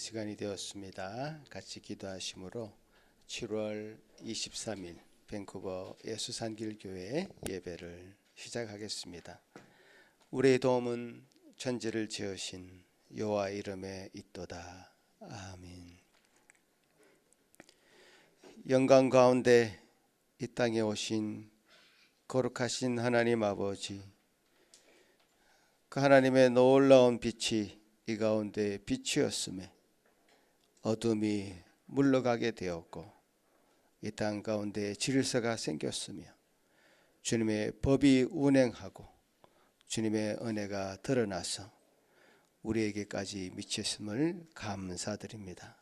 시간이 되었습니다. 같이 기도하심으로 7월 23일 밴쿠버 예수산길교회 예배를 시작하겠습니다. 우리의 도움은 천지를 지으신 여호와 이름에 있도다. 아멘. 영광 가운데 이 땅에 오신 거룩하신 하나님 아버지, 그 하나님의 놀라운 빛이 이 가운데 비추었음에 어둠이 물러가게 되었고 이 땅 가운데 질서가 생겼으며 주님의 법이 운행하고 주님의 은혜가 드러나서 우리에게까지 미쳤음을 감사드립니다.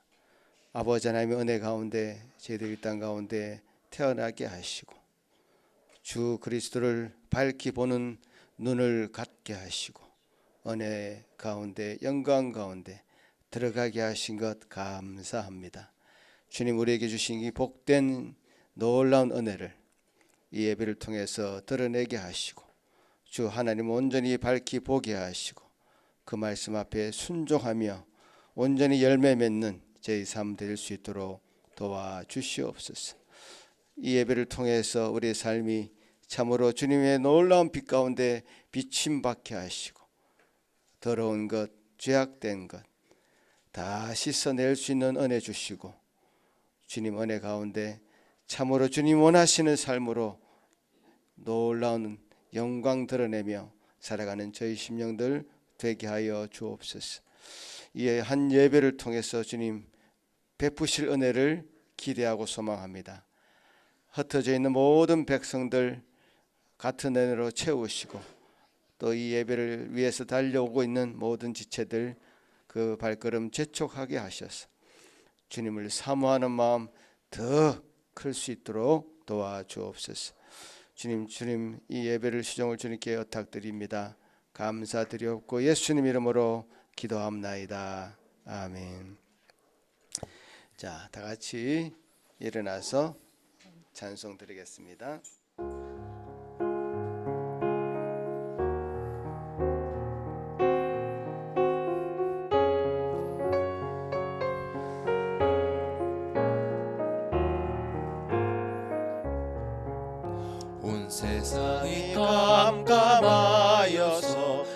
아버지 하나님의 은혜 가운데 저희들 이 땅 가운데 태어나게 하시고 주 그리스도를 밝히 보는 눈을 갖게 하시고 은혜 가운데 영광 가운데 들어가게 하신 것 감사합니다. 주님, 우리에게 주신 이 복된 놀라운 은혜를 이 예배를 통해서 드러내게 하시고 주 하나님 온전히 밝히 보게 하시고 그 말씀 앞에 순종하며 온전히 열매 맺는 저희 삶 될 수 있도록 도와주시옵소서. 이 예배를 통해서 우리의 삶이 참으로 주님의 놀라운 빛 가운데 비침받게 하시고 더러운 것, 죄악된 것 다 씻어낼 수 있는 은혜 주시고 주님 은혜 가운데 참으로 주님 원하시는 삶으로 놀라운 영광 드러내며 살아가는 저희 심령들 되게 하여 주옵소서. 이 한 예배를 통해서 주님 베푸실 은혜를 기대하고 소망합니다. 흩어져 있는 모든 백성들 같은 은혜로 채우시고 또 이 예배를 위해서 달려오고 있는 모든 지체들 그 발걸음 재촉하게 하셔서 주님을 사모하는 마음 더 클 수 있도록 도와주옵소서. 주님 이 예배를 시종을 주님께 의탁드립니다. 감사드리옵고 예수님 이름으로 기도합나이다. 아멘. 자, 다 같이 일어나서 찬송 드리겠습니다. 세상이 깜깜하여서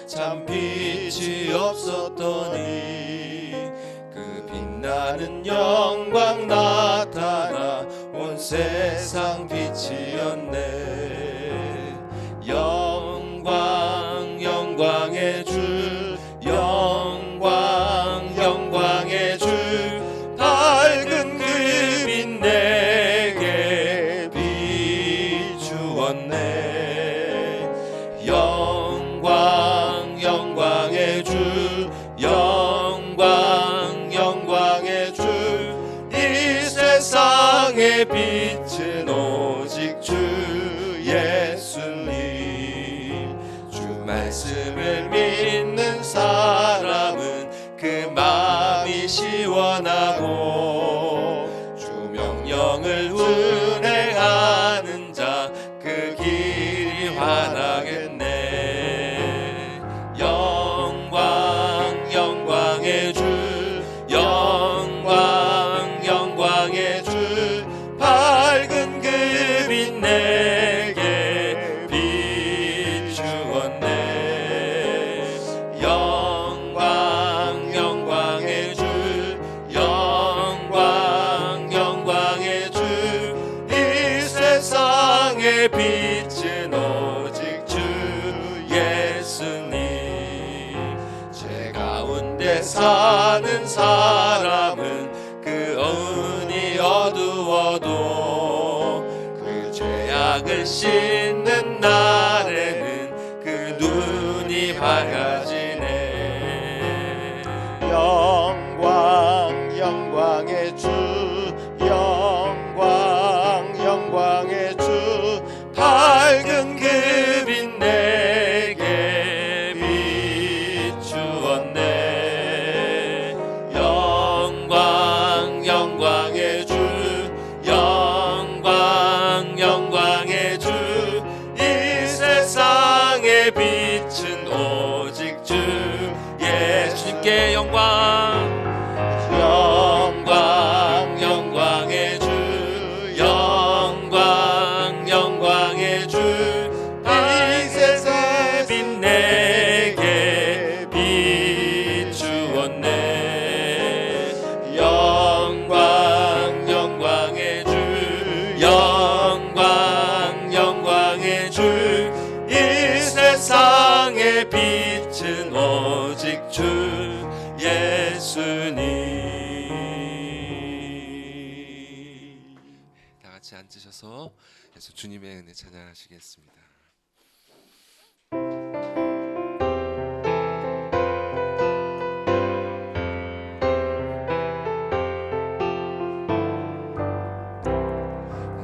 참 빛이 없었더니 그 빛나는 영광 나타나 온 세상 빛이었네. 영광 영광의 주, 영광 영광의 주, 밝은 그 빛 내게 비추었네. 영광 영광의 주, 영광 영광의 주, 이 세상의 빛은 오직 주 예수님. 주 말씀을 믿는 사람은 그 마음이 시원하고 주 명령을 운행하는 자 그 길이 환하겠네. 영광 영광의 주, 영광 영광의 주, 밝은 그 빛 내게 비추었네. 영광 영광의 주, 영광 영광의 주, 이 세상의 빛은 오직 주 예수님. 죄 가운데 사는 사람은 그 은이 어두워도 그 죄악을 씻는 날에는 그 눈이 밝아지네. 영광 영광의 주, 영광 영광의 주, 밝은 그 빛 내게 비추었네. 영광 영광의 주, 영광 영광의 주, 이 세상의 빛은 오직 주 예수님께 영광 오직 주 예수님. 다 같이 앉으셔서 예수 주님의 은혜 찬양하시겠습니다.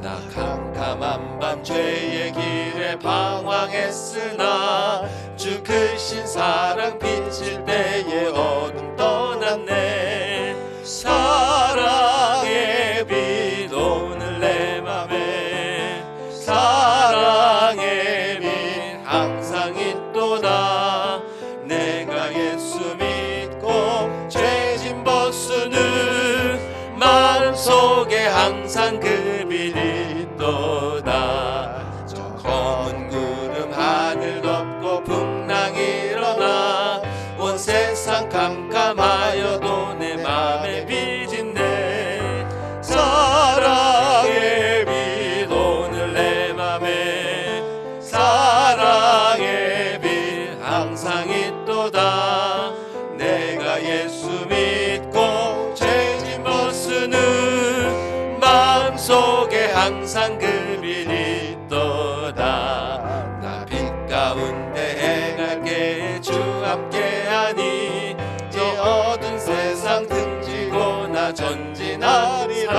나 캄캄한 밤 죄의 길에 방황했으나 주 크신 사랑 비칠 때에 어둠 떠났네. 사랑의 빛 오늘 내 맘에 사랑의 빛 항상 있도다. 내가 예수 믿고 죄짐 벗으는 마음속에 항상 그 빛이 있도다. 저 검은 구름 하늘 덮고 풍랑 일어나 온 세상 캄캄하여도 내 맘에 빛인데 사랑의 빛 오늘 내 맘에 사랑의 빛 항상 있도다. 내가 예수 믿고 죄짐 벗으는 마음속에 항상 그 빛이 있도다. 나 빛 가운데 행할게 주 함께하니 이 어두운 세상 등지고 나 전진하리라.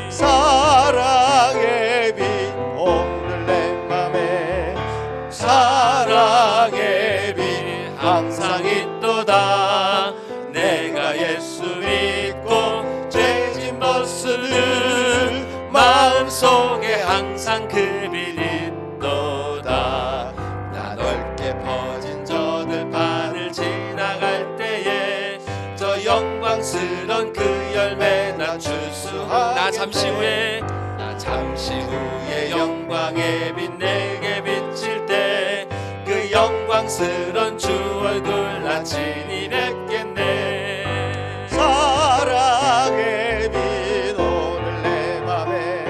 사랑의 빛 오늘 내 맘에 사랑의 빛 항상 있도다. 내가 예수 믿고 죄짐 벗으는 마음속에 항상 그 빛이 있도다. 나 넓게 퍼진 저 들판을 지나갈 때에 저 영광스런 그 열매 나 추수하겠네. 나 잠시 후에 영광의 빛 내게 비칠 때 그 영광스런 주 얼굴 나 친히 뵙겠네. 사랑의 빛 오늘 내 맘에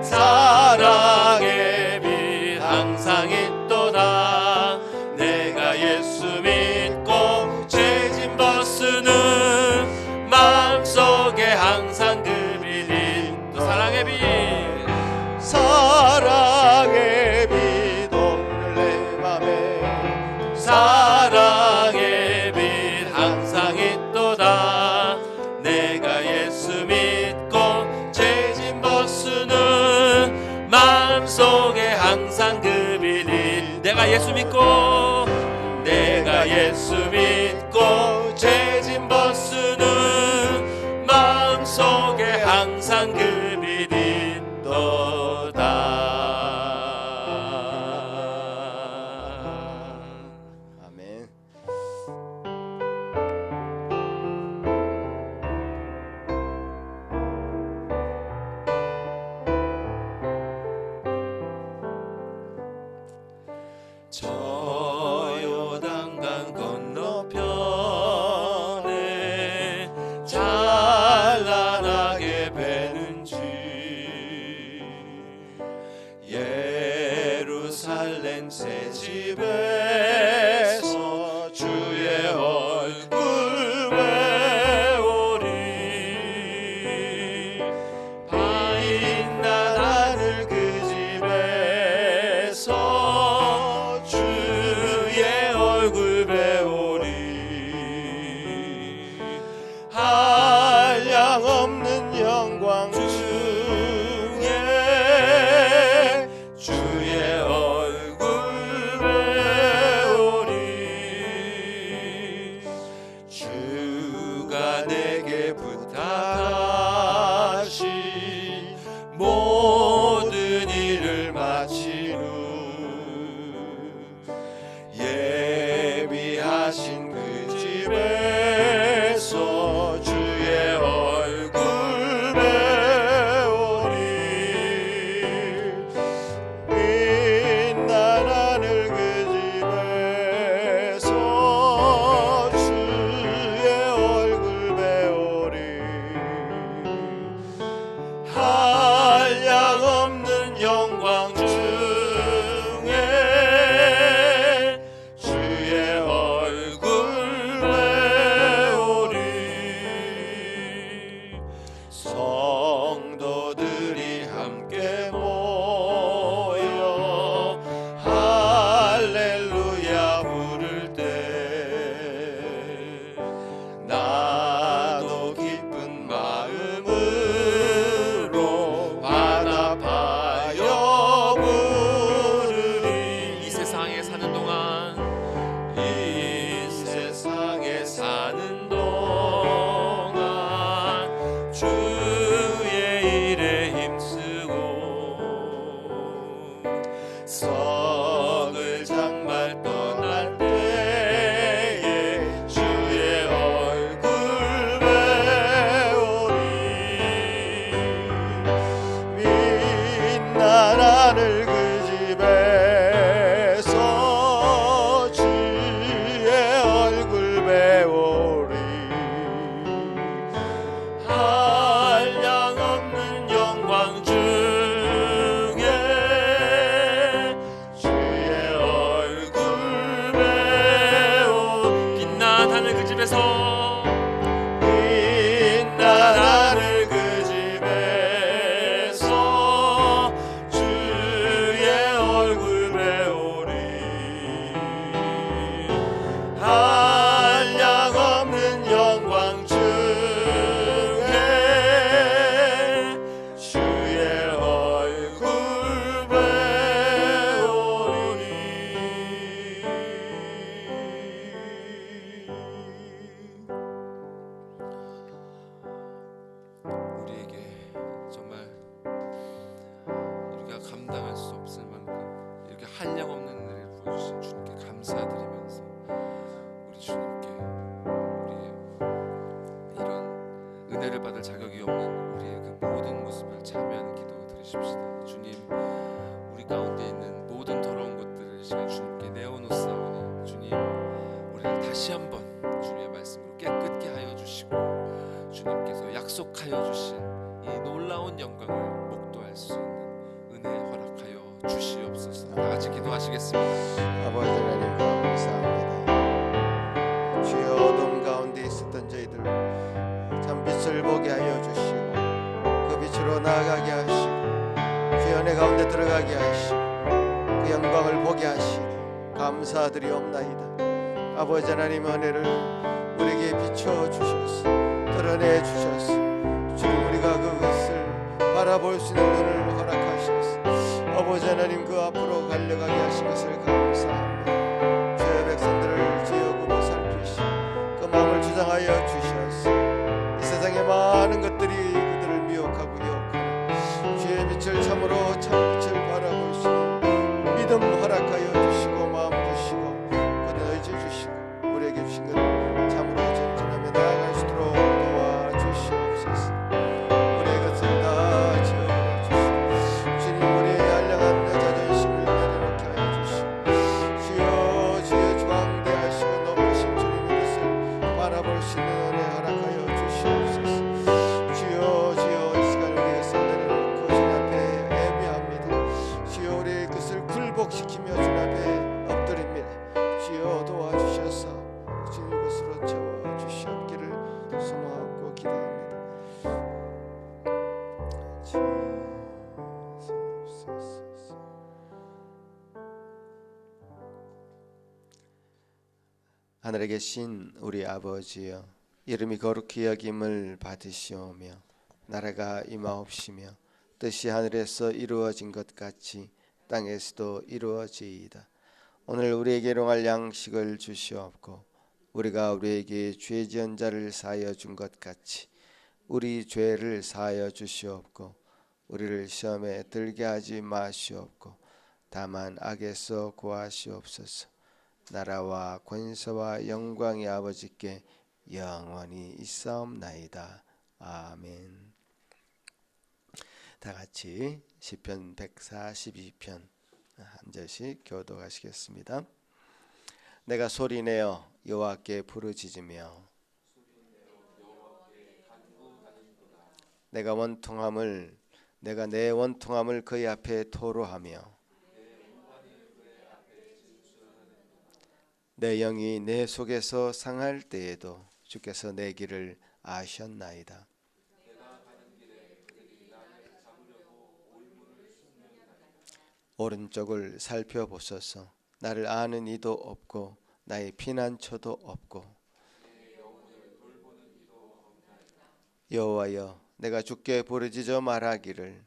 사랑의 빛 항상 있도다. 내가 예수 믿고 죄짐 벗으는 마음속에 항상 그 빛이 또 사랑의 빛 사랑의 빛 오늘 내 맘에 사랑의 빛 항상 있도다. 내가 예수 믿고 죄짐 벗으는 마음속에 항상 그 빛이 내가 예수 믿고 내가 예수 믿고 죄짐 벗으는 마음속에 항상 그 빛이 있도다. 아멘. 저 요단강 건너편에 찬란하게 배는 주 예루살렘 새 집에서 주의 얼굴 배우리. 파인 나라를 그 집에서 주의 얼굴 배우리. 한량 없는 영광 중에 주의 얼굴 배우리. 주가 내게 부탁하신 모든 일을 마친 후 예비하신 그 집에서 주의 얼굴 배우리. 빛난 하늘 그 집에서 주의 얼굴 배우리. 다시 한번 주님의 말씀으로 깨끗게 하여 주시고 주님께서 약속하여 주신 이 놀라운 영광을 목도할 수 있는 은혜 허락하여 주시옵소서. 다 같이 기도하시겠습니다. 아버지 하나님 감사합니다. 주여 어둠 가운데 있었던 저희들 참빛을 보게 하여 주시고 그 빛으로 나아가게 하시고 주 연의 가운데 들어가게 하시고 그 영광을 보게 하시니 감사드리옵나이다. 아버지 하나님 은혜를 우리에게 비춰주셔서 드러내 주셔서 주님 우리가 그것을 바라볼 수 있는 눈을 허락하셔서 아버지 하나님 그 앞으로 달려가게 하신 것을 감사합니다. 주의 백성들을 주여 보고 살피시고 그 마음을 주장하여 주셔서 이 세상의 많은 것들이 그들을 미혹하고 유혹하는 주의 빛을 참으로 참빛을 바라볼 수 있는 믿음 허락하여 주시고 마음 주시고 그들 의지 주시고 우리에게 주신 것 참으로 전진하며 나아갈 수 있도록 도와주시옵소서. 우리의 것을 다 지어버려 주시고 주님 우리의 한량한 자존심을 내려놓게 하여 주시고 주여 주의 중앙대하시고 높으신 주님의 것을 바라볼 수 있는 은혜 허락하여 주시옵소서. 주여 주여 이 시간 우리의 것을 내려놓고 주님 앞에 예배합니다. 주여 우리의 것을 굴복시키며 주님 앞에 엎드립니다. 주여 도와주셔서 주님 것으로 채워주시옵기를 소망하고 기도합니다. 하늘에 계신 우리 아버지여 이름이 거룩히 여김을 받으시오며 나라가 임하옵시며 뜻이 하늘에서 이루어진 것 같이 땅에서도 이루어지이다. 오늘 우리에게 일용할 양식을 주시옵고 우리가 우리에게 죄 지은 자를 사하여 준 것 같이 우리 죄를 사하여 주시옵고 우리를 시험에 들게 하지 마시옵고 다만 악에서 구하시옵소서. 나라와 권세와 영광이 아버지께 영원히 있사옵나이다. 아멘. 다 같이 시편 142편 한 절씩 교독하시겠습니다. 내가 소리내어 여호와께 부르짖으며 내가 내 원통함을 그의 앞에 토로하며 내 영이 내 속에서 상할 때에도 주께서 내 길을 아셨나이다. 오른쪽을 살펴보소서. 나를 아는 이도 없고 나의 피난처도 없고 여호와여 내가 주께 부르짖어 말하기를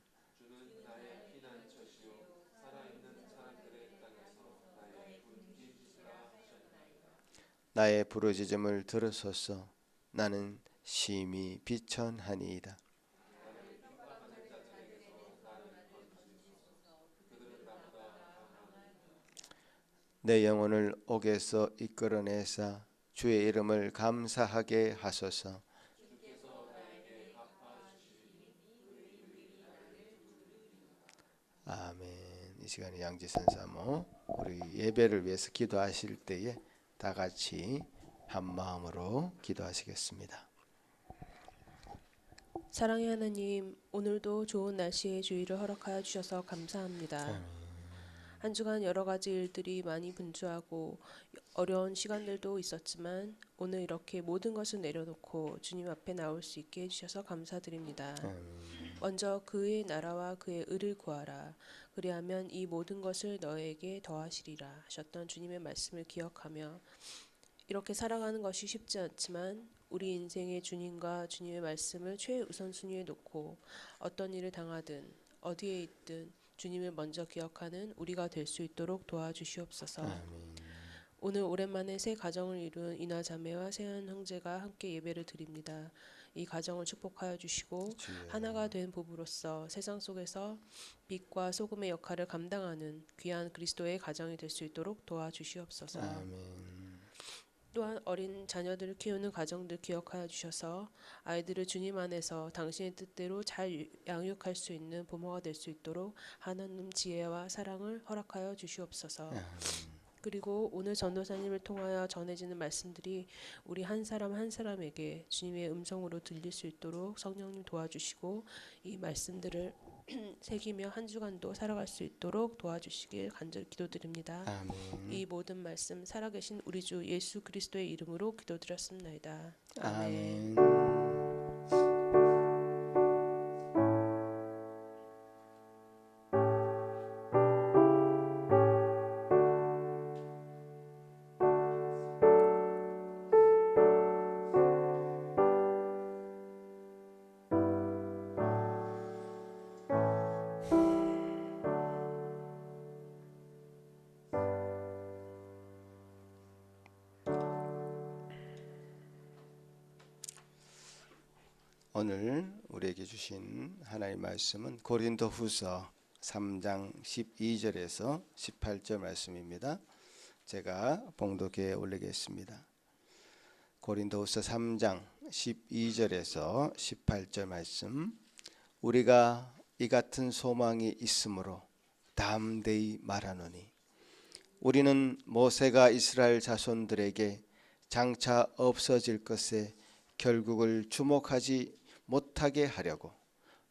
나의 부르짖음을 들으소서. 나는 심히 비천하니이다. 내 영혼을 옥에서 이끌어내사 주의 이름을 감사하게 하소서. 아멘. 이 시간에 양지선 사모 우리 예배를 위해서 기도하실 때에 다 같이 한 마음으로 기도하시겠습니다. 사랑의 하나님, 오늘도 좋은 날씨의 주의를 허락하여 주셔서 감사합니다. 한 주간 여러 가지 일들이 많이 분주하고 어려운 시간들도 있었지만 오늘 이렇게 모든 것을 내려놓고 주님 앞에 나올 수 있게 해주셔서 감사드립니다. 먼저 그의 나라와 그의 의를 구하라. 그리하면 이 모든 것을 너에게 더하시리라 하셨던 주님의 말씀을 기억하며 이렇게 살아가는 것이 쉽지 않지만 우리 인생의 주님과 주님의 말씀을 최우선순위에 놓고 어떤 일을 당하든 어디에 있든 주님을 먼저 기억하는 우리가 될 수 있도록 도와주시옵소서. 오늘 오랜만에 새 가정을 이룬 이나 자매와 세한 형제가 함께 예배를 드립니다. 이 가정을 축복하여 주시고 하나가 된 부부로서 세상 속에서 빛과 소금의 역할을 감당하는 귀한 그리스도의 가정이 될 수 있도록 도와주시옵소서. 또한 어린 자녀들을 키우는 가정들 기억하여 주셔서 아이들을 주님 안에서 당신의 뜻대로 잘 양육할 수 있는 부모가 될 수 있도록 하나님 지혜와 사랑을 허락하여 주시옵소서. 그리고 오늘 전도사님을 통하여 전해지는 말씀들이 우리 한 사람 한 사람에게 주님의 음성으로 들릴 수 있도록 성령님 도와주시고 이 말씀들을 새기며 한 주간도 살아갈 수 있도록 도와주시길 간절히 기도드립니다. 아멘. 이 모든 말씀 살아계신 우리 주 예수 그리스도의 이름으로 기도드렸습니다. 아멘. 아멘. 오늘 우리에게 주신 하나님의 말씀은 고린도후서 3장 12절에서 18절 말씀입니다. 제가 봉독에 올리겠습니다. 고린도후서 3장 12절에서 18절 말씀. 우리가 이 같은 소망이 있으므로 담대히 말하노니 우리는 모세가 이스라엘 자손들에게 장차 없어질 것에 결국을 주목하지 못하게 하려고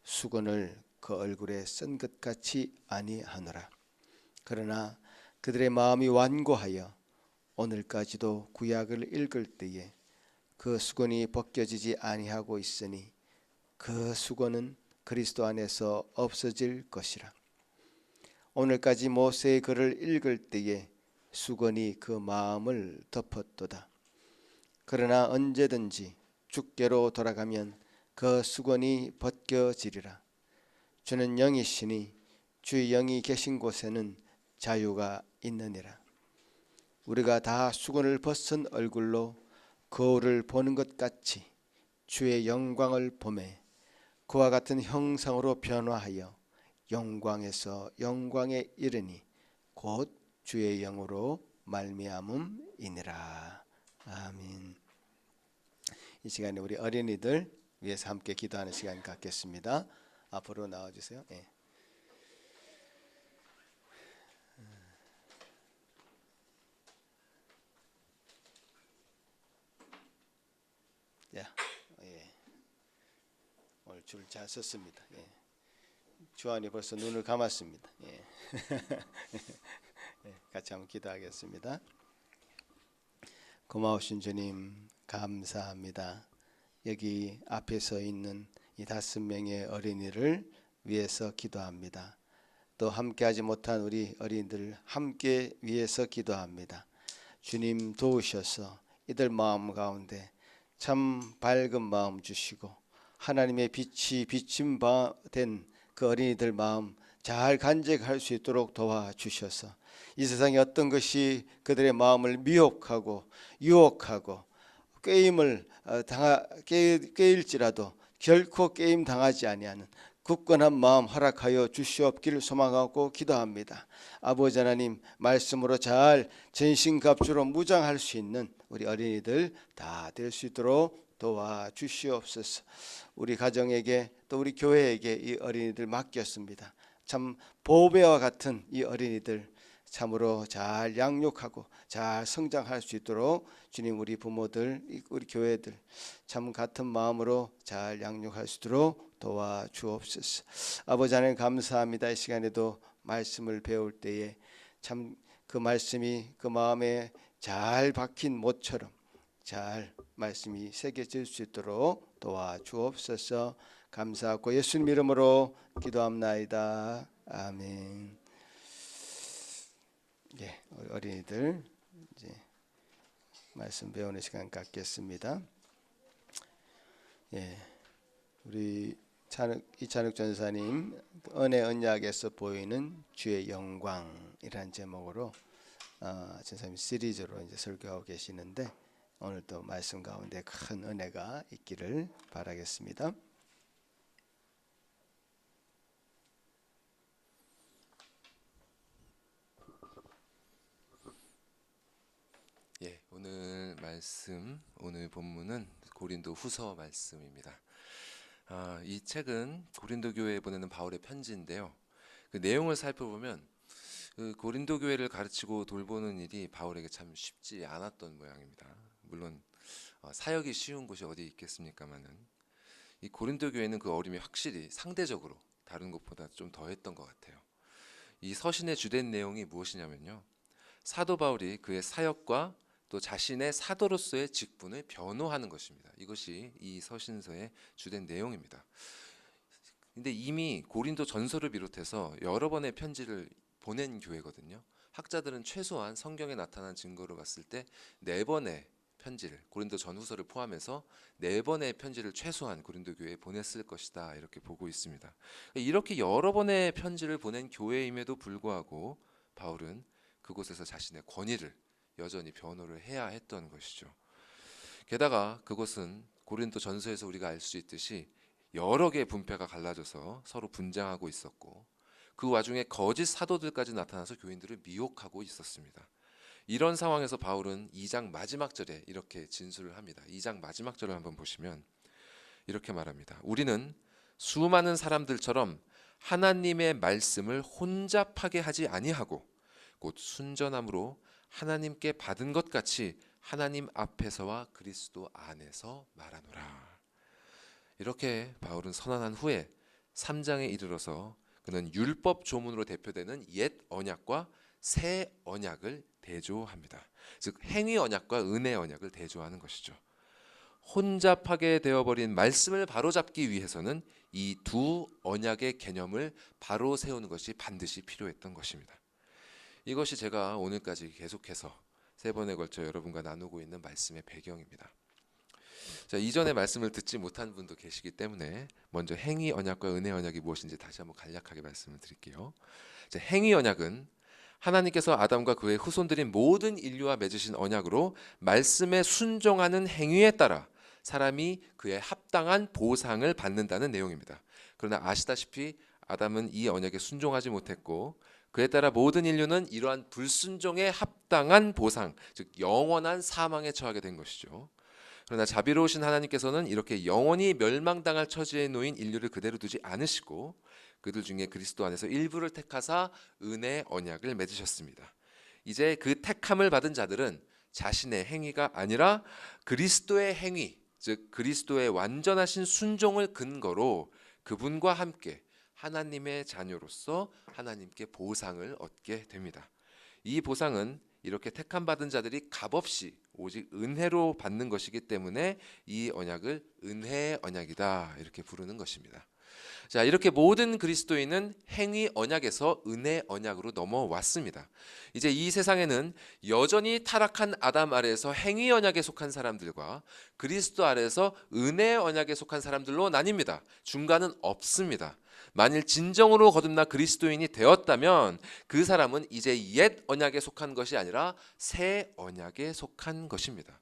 수건을 그 얼굴에 쓴 것 같이 아니하노라. 그러나 그들의 마음이 완고하여 오늘까지도 구약을 읽을 때에 그 수건이 벗겨지지 아니하고 있으니 그 수건은 그리스도 안에서 없어질 것이라. 오늘까지 모세의 글을 읽을 때에 수건이 그 마음을 덮었도다. 그러나 언제든지 주께로 돌아가면 그 수건이 벗겨지리라. 주는 영이시니 주의 영이 계신 곳에는 자유가 있느니라. 우리가 다 수건을 벗은 얼굴로 거울을 보는 것 같이 주의 영광을 보매 그와 같은 형상으로 변화하여 영광에서 영광에 이르니 곧 주의 영으로 말미암음이니라. 아멘. 이 시간에 우리 어린이들 위해서 함께 기도하는 시간 갖겠습니다. 앞으로 나와주세요. 예. 야, 예. 오늘 줄 잘 썼습니다. 예. 주한이 벌써 눈을 감았습니다. 예. 예. 같이 한번 기도하겠습니다. 고마우신 주님 감사합니다. 여기 앞에 서 있는 이 5명의 어린이를 위해서 기도합니다. 또 함께하지 못한 우리 어린이들 함께 위해서 기도합니다. 주님 도우셔서 이들 마음 가운데 참 밝은 마음 주시고 하나님의 빛이 비침된 그 어린이들 마음 잘 간직할 수 있도록 도와주셔서 이 세상에 어떤 것이 그들의 마음을 미혹하고 유혹하고 깨일지라도 결코 게임 당하지 아니하는 굳건한 마음 허락하여 주시옵기를 소망하고 기도합니다. 아버지 하나님 말씀으로 잘 전신갑주로 무장할 수 있는 우리 어린이들 다 될 수 있도록 도와주시옵소서. 우리 가정에게 또 우리 교회에게 이 어린이들 맡겼습니다. 참 보배와 같은 이 어린이들 참으로 잘 양육하고 잘 성장할 수 있도록 주님 우리 부모들 우리 교회들 참 같은 마음으로 잘 양육할 수 있도록 도와주옵소서. 아버지 하나님 감사합니다. 이 시간에도 말씀을 배울 때에 참 그 말씀이 그 마음에 잘 박힌 못처럼 잘 말씀이 새겨질 수 있도록 도와주옵소서. 감사하고 예수님 이름으로 기도합나이다. 아멘. 예, 어린이들 이제 말씀 배우는 시간 갖겠습니다. 예, 우리 이찬욱 전사님 은혜 언약에서 보이는 주의 영광이라는 제목으로 전사님 시리즈로 이제 설교하고 계시는데 오늘도 말씀 가운데 큰 은혜가 있기를 바라겠습니다. 예, 오늘 본문은 고린도 후서 말씀입니다. 이 책은 고린도 교회에 보내는 바울의 편지인데요. 그 내용을 살펴보면 그 고린도 교회를 가르치고 돌보는 일이 바울에게 참 쉽지 않았던 모양입니다. 물론 사역이 쉬운 곳이 어디 있겠습니까마는 이 고린도 교회는 그 어림이 확실히 상대적으로 다른 곳보다 좀 더했던 것 같아요. 이 서신의 주된 내용이 무엇이냐면요, 사도 바울이 그의 사역과 또 자신의 사도로서의 직분을 변호하는 것입니다. 이것이 이 서신서의 주된 내용입니다. 근데 이미 고린도 전서를 비롯해서 여러 번의 편지를 보낸 교회거든요. 학자들은 최소한 성경에 나타난 증거로 봤을 때 4번의 편지를, 고린도 전후서를 포함해서 4번의 편지를 최소한 고린도 교회에 보냈을 것이다, 이렇게 보고 있습니다. 이렇게 여러 번의 편지를 보낸 교회임에도 불구하고 바울은 그곳에서 자신의 권위를 여전히 변호를 해야 했던 것이죠. 게다가 그곳은 고린도 전서에서 우리가 알 수 있듯이 여러 개의 분파가 갈라져서 서로 분쟁하고 있었고, 그 와중에 거짓 사도들까지 나타나서 교인들을 미혹하고 있었습니다. 이런 상황에서 바울은 2장 마지막 절에 이렇게 진술을 합니다. 2장 마지막 절을 한번 보시면 이렇게 말합니다. 우리는 수많은 사람들처럼 하나님의 말씀을 혼잡하게 하지 아니하고 곧 순전함으로 하나님께 받은 것 같이 하나님 앞에서와 그리스도 안에서 말하노라. 이렇게 바울은 선언한 후에 3장에 이르러서 그는 율법 조문으로 대표되는 옛 언약과 새 언약을 대조합니다. 즉 행위 언약과 은혜 언약을 대조하는 것이죠. 혼잡하게 되어버린 말씀을 바로잡기 위해서는 이 두 언약의 개념을 바로 세우는 것이 반드시 필요했던 것입니다. 이것이 제가 오늘까지 계속해서 3번에 걸쳐 여러분과 나누고 있는 말씀의 배경입니다. 자, 이전의 말씀을 듣지 못한 분도 계시기 때문에 먼저 행위 언약과 은혜 언약이 무엇인지 다시 한번 간략하게 말씀을 드릴게요. 자, 행위 언약은 하나님께서 아담과 그의 후손들인 모든 인류와 맺으신 언약으로 말씀에 순종하는 행위에 따라 사람이 그의 합당한 보상을 받는다는 내용입니다. 그러나 아시다시피 아담은 이 언약에 순종하지 못했고 그에 따라 모든 인류는 이러한 불순종에 합당한 보상, 즉 영원한 사망에 처하게 된 것이죠. 그러나 자비로우신 하나님께서는 이렇게 영원히 멸망당할 처지에 놓인 인류를 그대로 두지 않으시고 그들 중에 그리스도 안에서 일부를 택하사 은혜 언약을 맺으셨습니다. 이제 그 택함을 받은 자들은 자신의 행위가 아니라 그리스도의 행위, 즉 그리스도의 완전하신 순종을 근거로 그분과 함께 하나님의 자녀로서 하나님께 보상을 얻게 됩니다. 이 보상은 이렇게 택함 받은 자들이 값없이 오직 은혜로 받는 것이기 때문에 이 언약을 은혜의 언약이다, 이렇게 부르는 것입니다. 자, 이렇게 모든 그리스도인은 행위 언약에서 은혜 언약으로 넘어왔습니다. 이제 이 세상에는 여전히 타락한 아담 아래에서 행위 언약에 속한 사람들과 그리스도 아래에서 은혜 언약에 속한 사람들로 나뉩니다. 중간은 없습니다. 만일 진정으로 거듭나 그리스도인이 되었다면 그 사람은 이제 옛 언약에 속한 것이 아니라 새 언약에 속한 것입니다.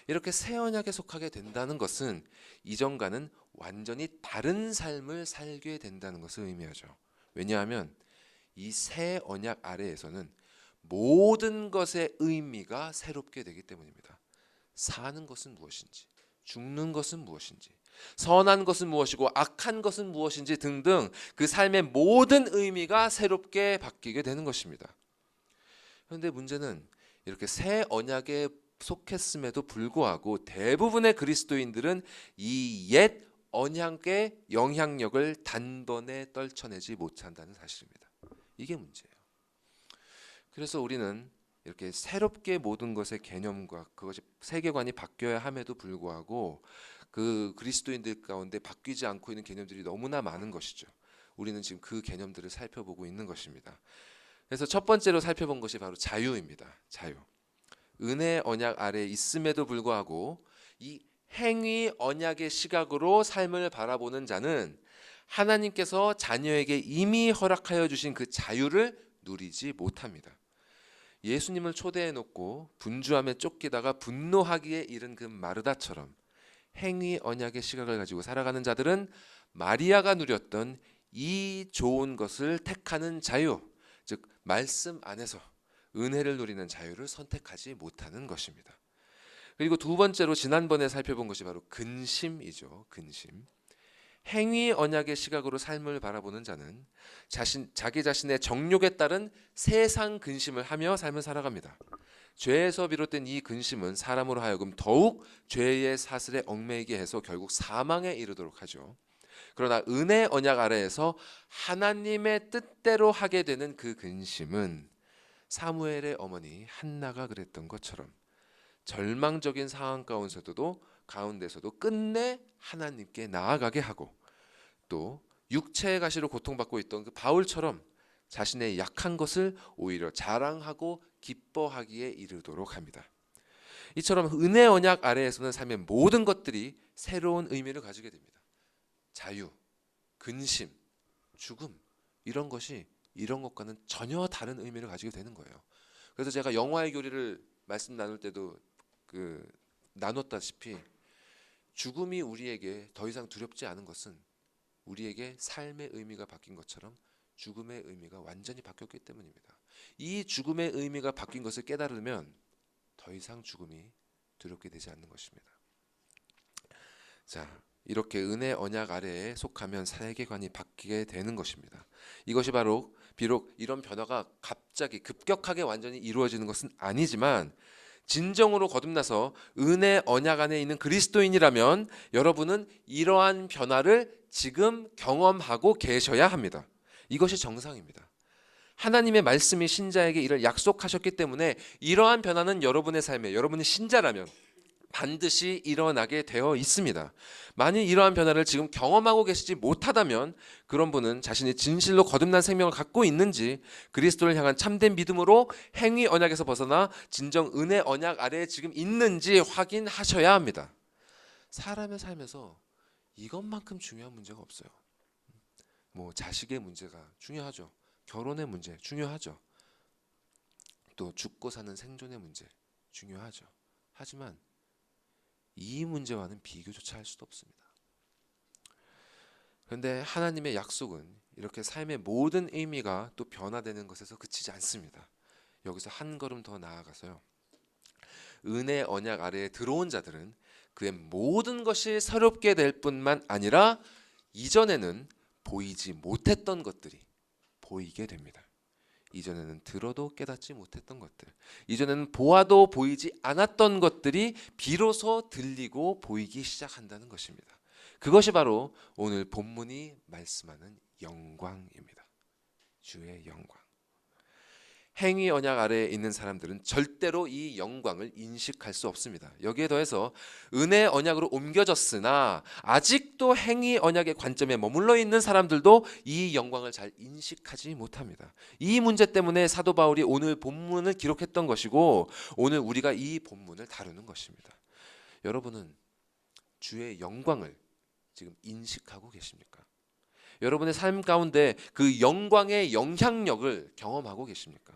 이렇게 새 언약에 속하게 된다는 것은 이전과는 완전히 다른 삶을 살게 된다는 것을 의미하죠. 왜냐하면 이 새 언약 아래에서는 모든 것의 의미가 새롭게 되기 때문입니다. 사는 것은 무엇인지, 죽는 것은 무엇인지, 선한 것은 무엇이고 악한 것은 무엇인지 등등 그 삶의 모든 의미가 새롭게 바뀌게 되는 것입니다. 그런데 문제는 이렇게 새 언약에 속했음에도 불구하고 대부분의 그리스도인들은 이 옛 언약의 영향력을 단번에 떨쳐내지 못한다는 사실입니다. 이게 문제예요. 그래서 우리는 이렇게 새롭게 모든 것의 개념과 그것이 세계관이 바뀌어야 함에도 불구하고 그 그리스도인들 가운데 바뀌지 않고 있는 개념들이 너무나 많은 것이죠. 우리는 지금 그 개념들을 살펴보고 있는 것입니다. 그래서 첫 번째로 살펴본 것이 바로 자유입니다. 자유. 은혜 언약 아래 있음에도 불구하고 이 행위 언약의 시각으로 삶을 바라보는 자는 하나님께서 자녀에게 이미 허락하여 주신 그 자유를 누리지 못합니다. 예수님을 초대해 놓고 분주함에 쫓기다가 분노하기에 이른 그 마르다처럼 행위 언약의 시각을 가지고 살아가는 자들은 마리아가 누렸던 이 좋은 것을 택하는 자유, 즉 말씀 안에서 은혜를 누리는 자유를 선택하지 못하는 것입니다. 그리고 두 번째로 지난번에 살펴본 것이 바로 근심이죠. 근심. 행위 언약의 시각으로 삶을 바라보는 자는 자기 자신의 정욕에 따른 세상 근심을 하며 삶을 살아갑니다. 죄에서 비롯된 이 근심은 사람으로 하여금 더욱 죄의 사슬에 얽매이게 해서 결국 사망에 이르도록 하죠. 그러나 은혜 언약 아래에서 하나님의 뜻대로 하게 되는 그 근심은 사무엘의 어머니 한나가 그랬던 것처럼 절망적인 상황 가운데서도 끝내 하나님께 나아가게 하고, 또 육체의 가시로 고통받고 있던 그 바울처럼 자신의 약한 것을 오히려 자랑하고 기뻐하기에 이르도록 합니다. 이처럼 은혜 언약 아래에서는 삶의 모든 것들이 새로운 의미를 가지게 됩니다. 자유, 근심, 죽음, 이런 것과는 전혀 다른 의미를 가지게 되는 거예요. 그래서 제가 영화의 교리를 말씀 나눌 때도 나눴다시피 죽음이 우리에게 더 이상 두렵지 않은 것은 우리에게 삶의 의미가 바뀐 것처럼 죽음의 의미가 완전히 바뀌었기 때문입니다. 이 죽음의 의미가 바뀐 것을 깨달으면 더 이상 죽음이 두렵게 되지 않는 것입니다. 자, 이렇게 은혜 언약 아래에 속하면 세계관이 바뀌게 되는 것입니다. 이것이 비록 이런 변화가 갑자기 급격하게 완전히 이루어지는 것은 아니지만, 진정으로 거듭나서 은혜 언약 안에 있는 그리스도인이라면 여러분은 이러한 변화를 지금 경험하고 계셔야 합니다. 이것이 정상입니다. 하나님의 말씀이 신자에게 이를 약속하셨기 때문에 이러한 변화는 여러분의 삶에, 여러분이 신자라면 반드시 일어나게 되어 있습니다. 만일 이러한 변화를 지금 경험하고 계시지 못하다면 그런 분은 자신이 진실로 거듭난 생명을 갖고 있는지, 그리스도를 향한 참된 믿음으로 행위 언약에서 벗어나 진정 은혜 언약 아래에 지금 있는지 확인하셔야 합니다. 사람의 삶에서 이것만큼 중요한 문제가 없어요. 자식의 문제가 중요하죠. 결혼의 문제 중요하죠. 또 죽고 사는 생존의 문제 중요하죠. 하지만 이 문제와는 비교조차 할 수도 없습니다. 그런데 하나님의 약속은 이렇게 삶의 모든 의미가 또 변화되는 것에서 그치지 않습니다. 여기서 한 걸음 더 나아가서요, 은혜 언약 아래에 들어온 자들은 그의 모든 것이 새롭게 될 뿐만 아니라 이전에는 보이지 못했던 것들이 보이게 됩니다. 이전에는 들어도 깨닫지 못했던 것들, 이전에는 보아도 보이지 않았던 것들이 비로소 들리고 보이기 시작한다는 것입니다. 그것이 바로 오늘 본문이 말씀하는 영광입니다. 주의 영광. 행위 언약 아래에 있는 사람들은 절대로 이 영광을 인식할 수 없습니다. 여기에 더해서 은혜 언약으로 옮겨졌으나 아직도 행위 언약의 관점에 머물러 있는 사람들도 이 영광을 잘 인식하지 못합니다. 이 문제 때문에 사도 바울이 오늘 본문을 기록했던 것이고, 오늘 우리가 이 본문을 다루는 것입니다. 여러분은 주의 영광을 지금 인식하고 계십니까? 여러분의 삶 가운데 그 영광의 영향력을 경험하고 계십니까?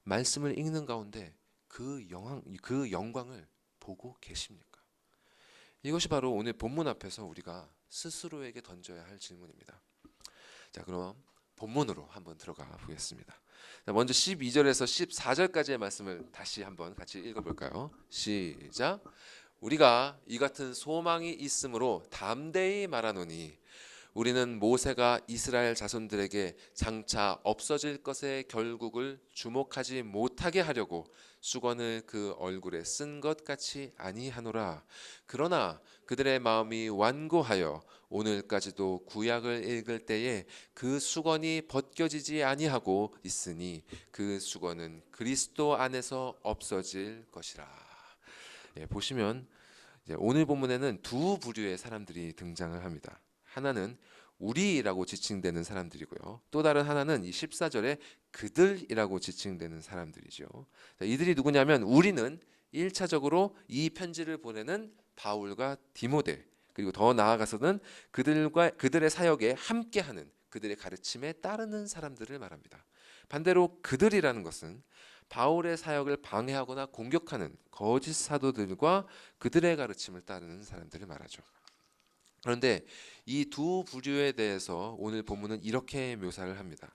말씀을 읽는 가운데 그 영광을 보고 계십니까? 이것이 바로 오늘 본문 앞에서 우리가 스스로에게 던져야 할 질문입니다. 자, 그럼 본문으로 한번 들어가 보겠습니다. 자, 먼저 12절에서 14절까지의 말씀을 다시 한번 같이 읽어볼까요? 시작. 우리가 이 같은 소망이 있으므로 담대히 말하노니 우리는 모세가 이스라엘 자손들에게 장차 없어질 것의 결국을 주목하지 못하게 하려고 수건을 그 얼굴에 쓴 것 같이 아니하노라. 그러나 그들의 마음이 완고하여 오늘까지도 구약을 읽을 때에 그 수건이 벗겨지지 아니하고 있으니 그 수건은 그리스도 안에서 없어질 것이라. 보시면 오늘 본문에는 두 부류의 사람들이 등장을 합니다. 하나는 우리라고 지칭되는 사람들이고요, 또 다른 하나는 이 14절에 그들이라고 지칭되는 사람들이죠. 자, 이들이 누구냐면, 우리는 1차적으로 이 편지를 보내는 바울과 디모데, 그리고 더 나아가서는 그들의 사역에 함께하는, 그들의 가르침에 따르는 사람들을 말합니다. 반대로 그들이라는 것은 바울의 사역을 방해하거나 공격하는 거짓 사도들과 그들의 가르침을 따르는 사람들을 말하죠. 그런데 이 두 부류에 대해서 오늘 본문은 이렇게 묘사를 합니다.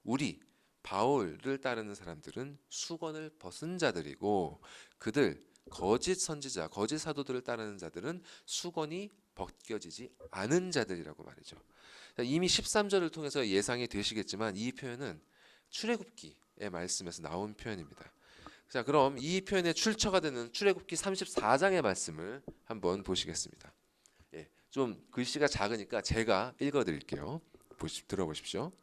우리 바울을 따르는 사람들은 수건을 벗은 자들이고, 그들 거짓 선지자, 거짓 사도들을 따르는 자들은 수건이 벗겨지지 않은 자들이라고 말이죠. 자, 이미 13절을 통해서 예상이 되시겠지만 이 표현은 출애굽기의 말씀에서 나온 표현입니다. 자, 그럼 이 표현의 출처가 되는 출애굽기 34장의 말씀을 한번 보시겠습니다. 예, 좀 글씨가 작으니까 제가 읽어드릴게요. 들어보십시오.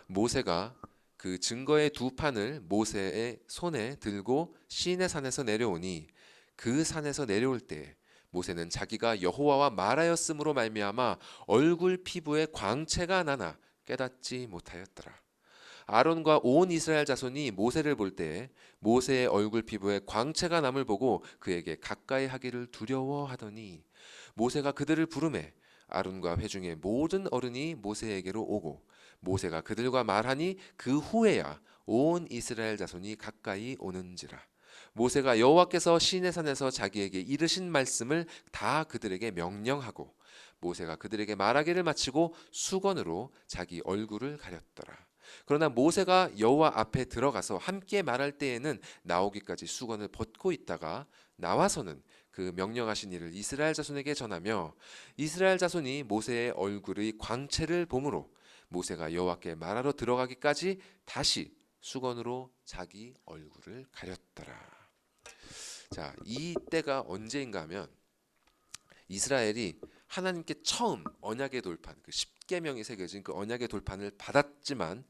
모세가 그 증거의 두 판을 모세의 손에 들고 시내 산에서 내려오니 그 산에서 내려올 때 모세는 자기가 여호와와 말하였으므로 말미암아 얼굴 피부에 광채가 나나 깨닫지 못하였더라. 아론과 온 이스라엘 자손이 모세를 볼 때 모세의 얼굴 피부에 광채가 남을 보고 그에게 가까이 하기를 두려워하더니 모세가 그들을 부르매 아론과 회중의 모든 어른이 모세에게로 오고 모세가 그들과 말하니 그 후에야 온 이스라엘 자손이 가까이 오는지라. 모세가 여호와께서 시내산에서 자기에게 이르신 말씀을 다 그들에게 명령하고 모세가 그들에게 말하기를 마치고 수건으로 자기 얼굴을 가렸더라. 그러나 모세가 여호와 앞에 들어가서 함께 말할 때에는 나오기까지 수건을 벗고 있다가 나와서는 그 명령하신 일을 이스라엘 자손에게 전하며 이스라엘 자손이 모세의 얼굴의 광채를 보므로 모세가 여호와께 말하러 들어가기까지 다시 수건으로 자기 얼굴을 가렸더라. 자, 이 때가 언제인가 하면 이스라엘이 하나님께 처음 언약의 돌판, 그 십계명이 새겨진 그 언약의 돌판을 받았지만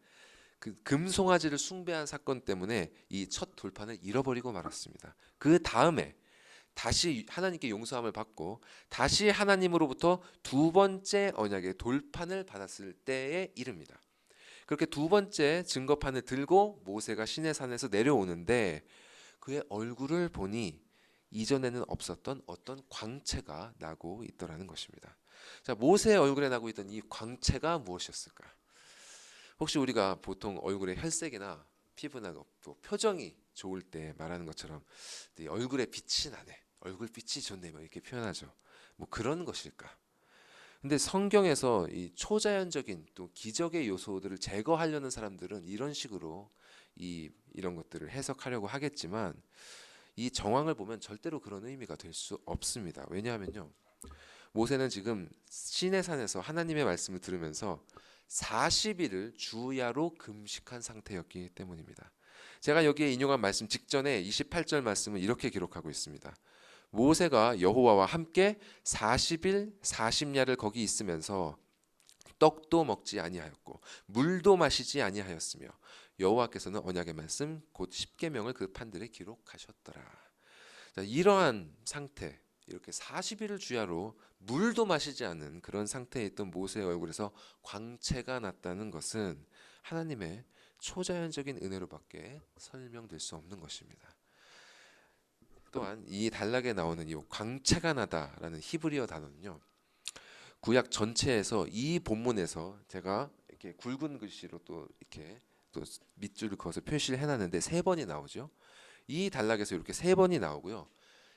그 금송아지를 숭배한 사건 때문에 이 첫 돌판을 잃어버리고 말았습니다. 그 다음에 다시 하나님께 용서함을 받고 다시 하나님으로부터 두 번째 언약의 돌판을 받았을 때에 이릅니다. 그렇게 두 번째 증거판을 들고 모세가 시내산에서 내려오는데 그의 얼굴을 보니 이전에는 없었던 어떤 광채가 나고 있더라는 것입니다. 자, 모세의 얼굴에 나고 있던 이 광채가 무엇이었을까? 혹시 우리가 보통 얼굴에 혈색이나 피부나 또 표정이 좋을 때 말하는 것처럼 얼굴에 빛이 나네, 얼굴빛이 좋네, 뭐 이렇게 표현하죠. 뭐 그런 것일까? 근데 성경에서 이 초자연적인 또 기적의 요소들을 제거하려는 사람들은 이런 식으로 이런 것들을 해석하려고 하겠지만 이 정황을 보면 절대로 그런 의미가 될 수 없습니다. 왜냐하면요, 모세는 지금 시내산에서 하나님의 말씀을 들으면서 40일을 주야로 금식한 상태였기 때문입니다. 제가 여기에 인용한 말씀 직전에 28절 말씀은 이렇게 기록하고 있습니다. 모세가 여호와와 함께 40일 40야를 거기 있으면서 떡도 먹지 아니하였고 물도 마시지 아니하였으며 여호와께서는 언약의 말씀 곧 십계명을 그 판들에 기록하셨더라. 자, 이러한 상태, 이렇게 40일을 주야로 물도 마시지 않은 그런 상태에 있던 모세의 얼굴에서 광채가 났다는 것은 하나님의 초자연적인 은혜로밖에 설명될 수 없는 것입니다. 또한 이 단락에 나오는 이 광채가 나다라는 히브리어 단어는요, 구약 전체에서 이 본문에서 제가 이렇게 굵은 글씨로 또 이렇게 또 밑줄을 그어서 표시를 해놨는데 3번이 나오죠. 이 단락에서 이렇게 3번이 나오고요.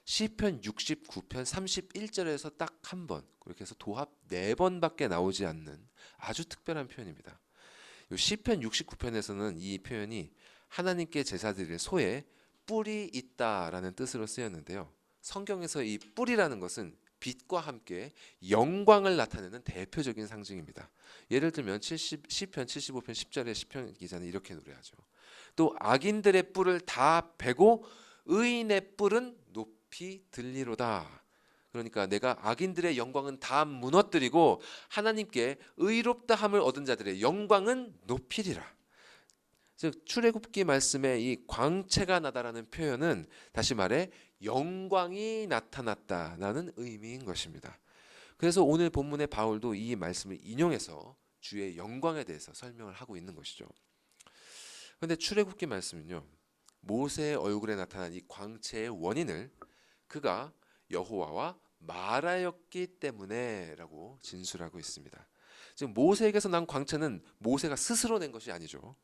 시편 69편 31절에서 딱 한 번, 그렇게 해서 도합 4번밖에 나오지 않는 아주 특별한 표현입니다. 시편 69편에서는 이 표현이 하나님께 제사 드릴 소에 뿔이 있다라는 뜻으로 쓰였는데요. 성경에서 이 뿔이라는 것은 빛과 함께 영광을 나타내는 대표적인 상징입니다. 예를 들면 시편 75편 10절의 시편 기자는 이렇게 노래하죠. 또 악인들의 뿔을 다 베고 의인의 뿔은 높이 들리로다. 그러니까 내가 악인들의 영광은 다 무너뜨리고 하나님께 의롭다함을 얻은 자들의 영광은 높이리라. 즉 출애굽기 말씀의 이 광채가 나다라는 표현은 다시 말해 영광이 나타났다라는 의미인 것입니다. 그래서 오늘 본문의 바울도 이 말씀을 인용해서 주의 영광에 대해서 설명을 하고 있는 것이죠. 그런데 출애굽기 말씀은요, 모세의 얼굴에 나타난 이 광채의 원인을 그가 여호와와 말하였기 때문에라고 진술하고 있습니다. 즉 모세에게서 난 광채는 모세가 스스로 낸 것이 아니죠.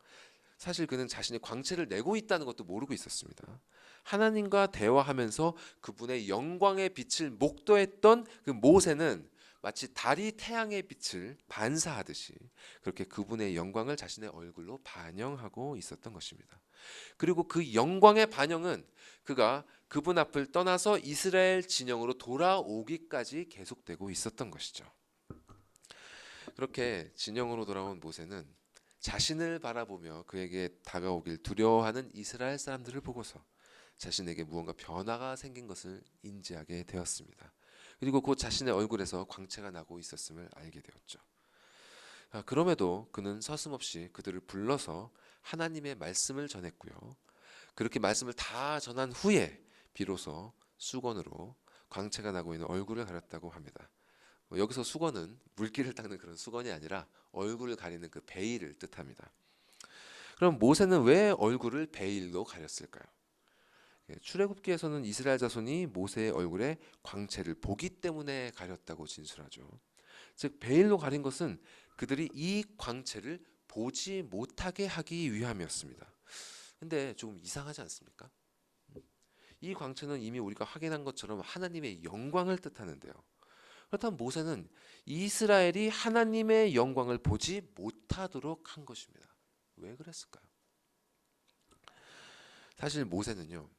사실 그는 자신이 광채를 내고 있다는 것도 모르고 있었습니다. 하나님과 대화하면서 그분의 영광의 빛을 목도했던 그 모세는 마치 달이 태양의 빛을 반사하듯이 그렇게 그분의 영광을 자신의 얼굴로 반영하고 있었던 것입니다. 그리고 그 영광의 반영은 그가 그분 앞을 떠나서 이스라엘 진영으로 돌아오기까지 계속되고 있었던 것이죠. 그렇게 진영으로 돌아온 모세는 자신을 바라보며 그에게 다가오길 두려워하는 이스라엘 사람들을 보고서 자신에게 무언가 변화가 생긴 것을 인지하게 되었습니다. 그리고 곧 자신의 얼굴에서 광채가 나고 있었음을 알게 되었죠. 그럼에도 그는 서슴없이 그들을 불러서 하나님의 말씀을 전했고요. 그렇게 말씀을 다 전한 후에 비로소 수건으로 광채가 나고 있는 얼굴을 가렸다고 합니다. 여기서 수건은 물기를 닦는 그런 수건이 아니라 얼굴을 가리는 그 베일을 뜻합니다. 그럼 모세는 왜 얼굴을 베일로 가렸을까요? 출애굽기에서는 이스라엘 자손이 모세의 얼굴에 광채를 보기 때문에 가렸다고 진술하죠. 즉 베일로 가린 것은 그들이 이 광채를 보지 못하게 하기 위함이었습니다. 근데 조금 이상하지 않습니까? 이 광채는 이미 우리가 확인한 것처럼 하나님의 영광을 뜻하는데요. 그렇다면 모세는 이스라엘이 하나님의 영광을 보지 못하도록 한 것입니다. 왜 그랬을까요? 사실 모세는요,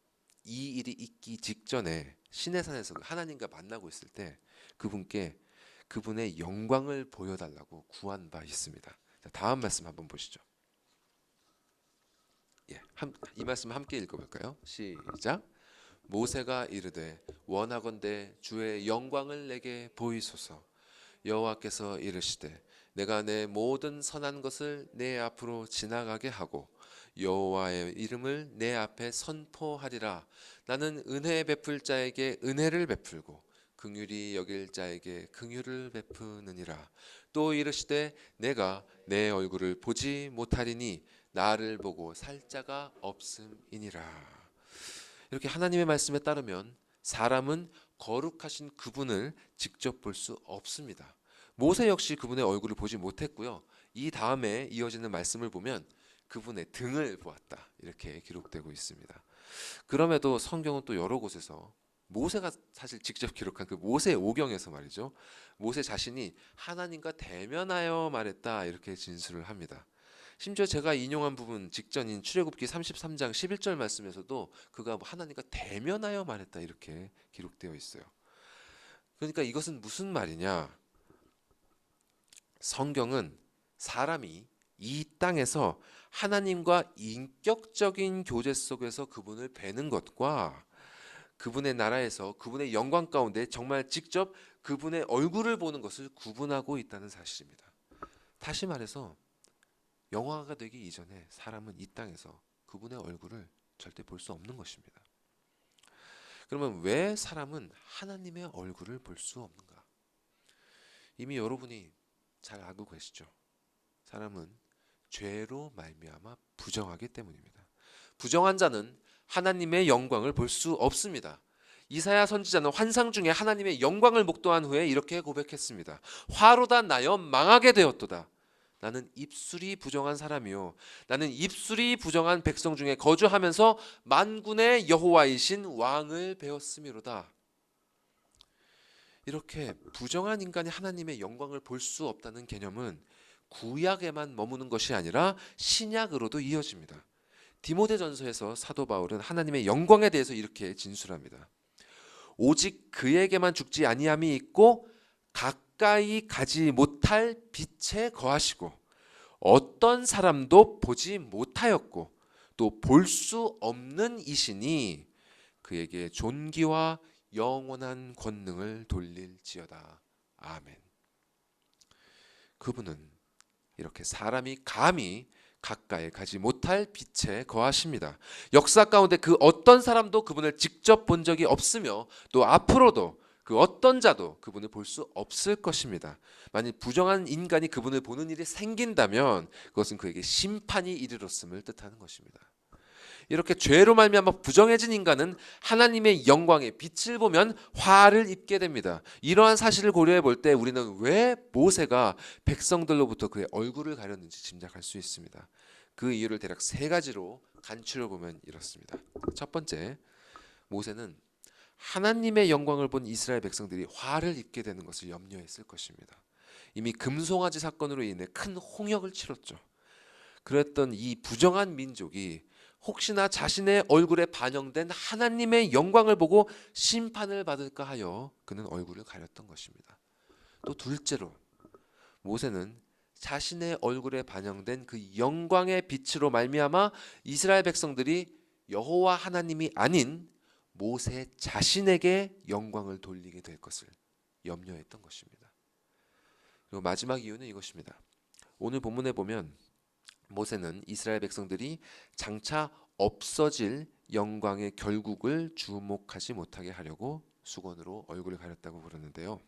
이 일이 있기 직전에 시내산에서 하나님과 만나고 있을 때 그분께 그분의 영광을 보여달라고 구한 바 있습니다. 자, 다음 말씀 한번 보시죠. 이 말씀 함께 읽어볼까요? 시작. 모세가 이르되 원하건대 주의 영광을 내게 보이소서. 여호와께서 이르시되 내가 내 모든 선한 것을 내 앞으로 지나가게 하고 여호와의 이름을 내 앞에 선포하리라. 나는 은혜 베풀 자에게 은혜를 베풀고 긍휼히 여길 자에게 긍휼을 베푸느니라. 또 이르시되 내가 내 얼굴을 보지 못하리니 나를 보고 살 자가 없음이니라. 이렇게 하나님의 말씀에 따르면 사람은 거룩하신 그분을 직접 볼 수 없습니다. 모세 역시 그분의 얼굴을 보지 못했고요. 이 다음에 이어지는 말씀을 보면 그분의 등을 보았다 이렇게 기록되고 있습니다. 그럼에도 성경은 또 여러 곳에서 모세가 사실 직접 기록한 그 모세 오경에서 말이죠, 모세 자신이 하나님과 대면하여 말했다 이렇게 진술을 합니다. 심지어 제가 인용한 부분 직전인 출애굽기 33장 11절 말씀에서도 그가 하나님과 대면하여 말했다 이렇게 기록되어 있어요. 그러니까 이것은 무슨 말이냐? 성경은 사람이 이 땅에서 하나님과 인격적인 교제 속에서 그분을 뵈는 것과 그분의 나라에서 그분의 영광 가운데 정말 직접 그분의 얼굴을 보는 것을 구분하고 있다는 사실입니다. 다시 말해서 영화가 되기 이전에 사람은 이 땅에서 그분의 얼굴을 절대 볼 수 없는 것입니다. 그러면 왜 사람은 하나님의 얼굴을 볼 수 없는가? 이미 여러분이 잘 알고 계시죠. 사람은 죄로 말미암아 부정하기 때문입니다. 부정한 자는 하나님의 영광을 볼 수 없습니다. 이사야 선지자는 환상 중에 하나님의 영광을 목도한 후에 이렇게 고백했습니다. 화로다 나여 망하게 되었도다. 나는 입술이 부정한 사람이요 나는 입술이 부정한 백성 중에 거주하면서 만군의 여호와이신 왕을 배웠음이로다. 이렇게 부정한 인간이 하나님의 영광을 볼 수 없다는 개념은 구약에만 머무는 것이 아니라 신약으로도 이어집니다. 디모데전서에서 사도 바울은 하나님의 영광에 대해서 이렇게 진술합니다. 오직 그에게만 죽지 아니함이 있고 가까이 가지 못할 빛에 거하시고 어떤 사람도 보지 못하였고 또 볼 수 없는 이시니 그에게 존귀와 영원한 권능을 돌릴지어다. 아멘. 그분은 이렇게 사람이 감히 가까이 가지 못할 빛에 거하십니다. 역사 가운데 그 어떤 사람도 그분을 직접 본 적이 없으며 또 앞으로도 그 어떤 자도 그분을 볼 수 없을 것입니다. 만일 부정한 인간이 그분을 보는 일이 생긴다면 그것은 그에게 심판이 이르렀음을 뜻하는 것입니다. 이렇게 죄로 말미암아 부정해진 인간은 하나님의 영광의 빛을 보면 화를 입게 됩니다. 이러한 사실을 고려해 볼 때 우리는 왜 모세가 백성들로부터 그의 얼굴을 가렸는지 짐작할 수 있습니다. 그 이유를 대략 세 가지로 간추려 보면 이렇습니다. 첫 번째, 모세는 하나님의 영광을 본 이스라엘 백성들이 화를 입게 되는 것을 염려했을 것입니다. 이미 금송아지 사건으로 인해 큰 홍역을 치렀죠. 그랬던 이 부정한 민족이 혹시나 자신의 얼굴에 반영된 하나님의 영광을 보고 심판을 받을까 하여 그는 얼굴을 가렸던 것입니다. 또 둘째로 모세는 자신의 얼굴에 반영된 그 영광의 빛으로 말미암아 이스라엘 백성들이 여호와 하나님이 아닌 모세 자신에게 영광을 돌리게 될 것을 염려했던 것입니다. 그리고 마지막 이유는 이것입니다. 오늘 본문에 보면 모세는 이스라엘 백성들이 장차 없어질 영광의 결국을 주목하지 못하게 하려고 수건으로 얼굴을 가렸다고 그러는데요.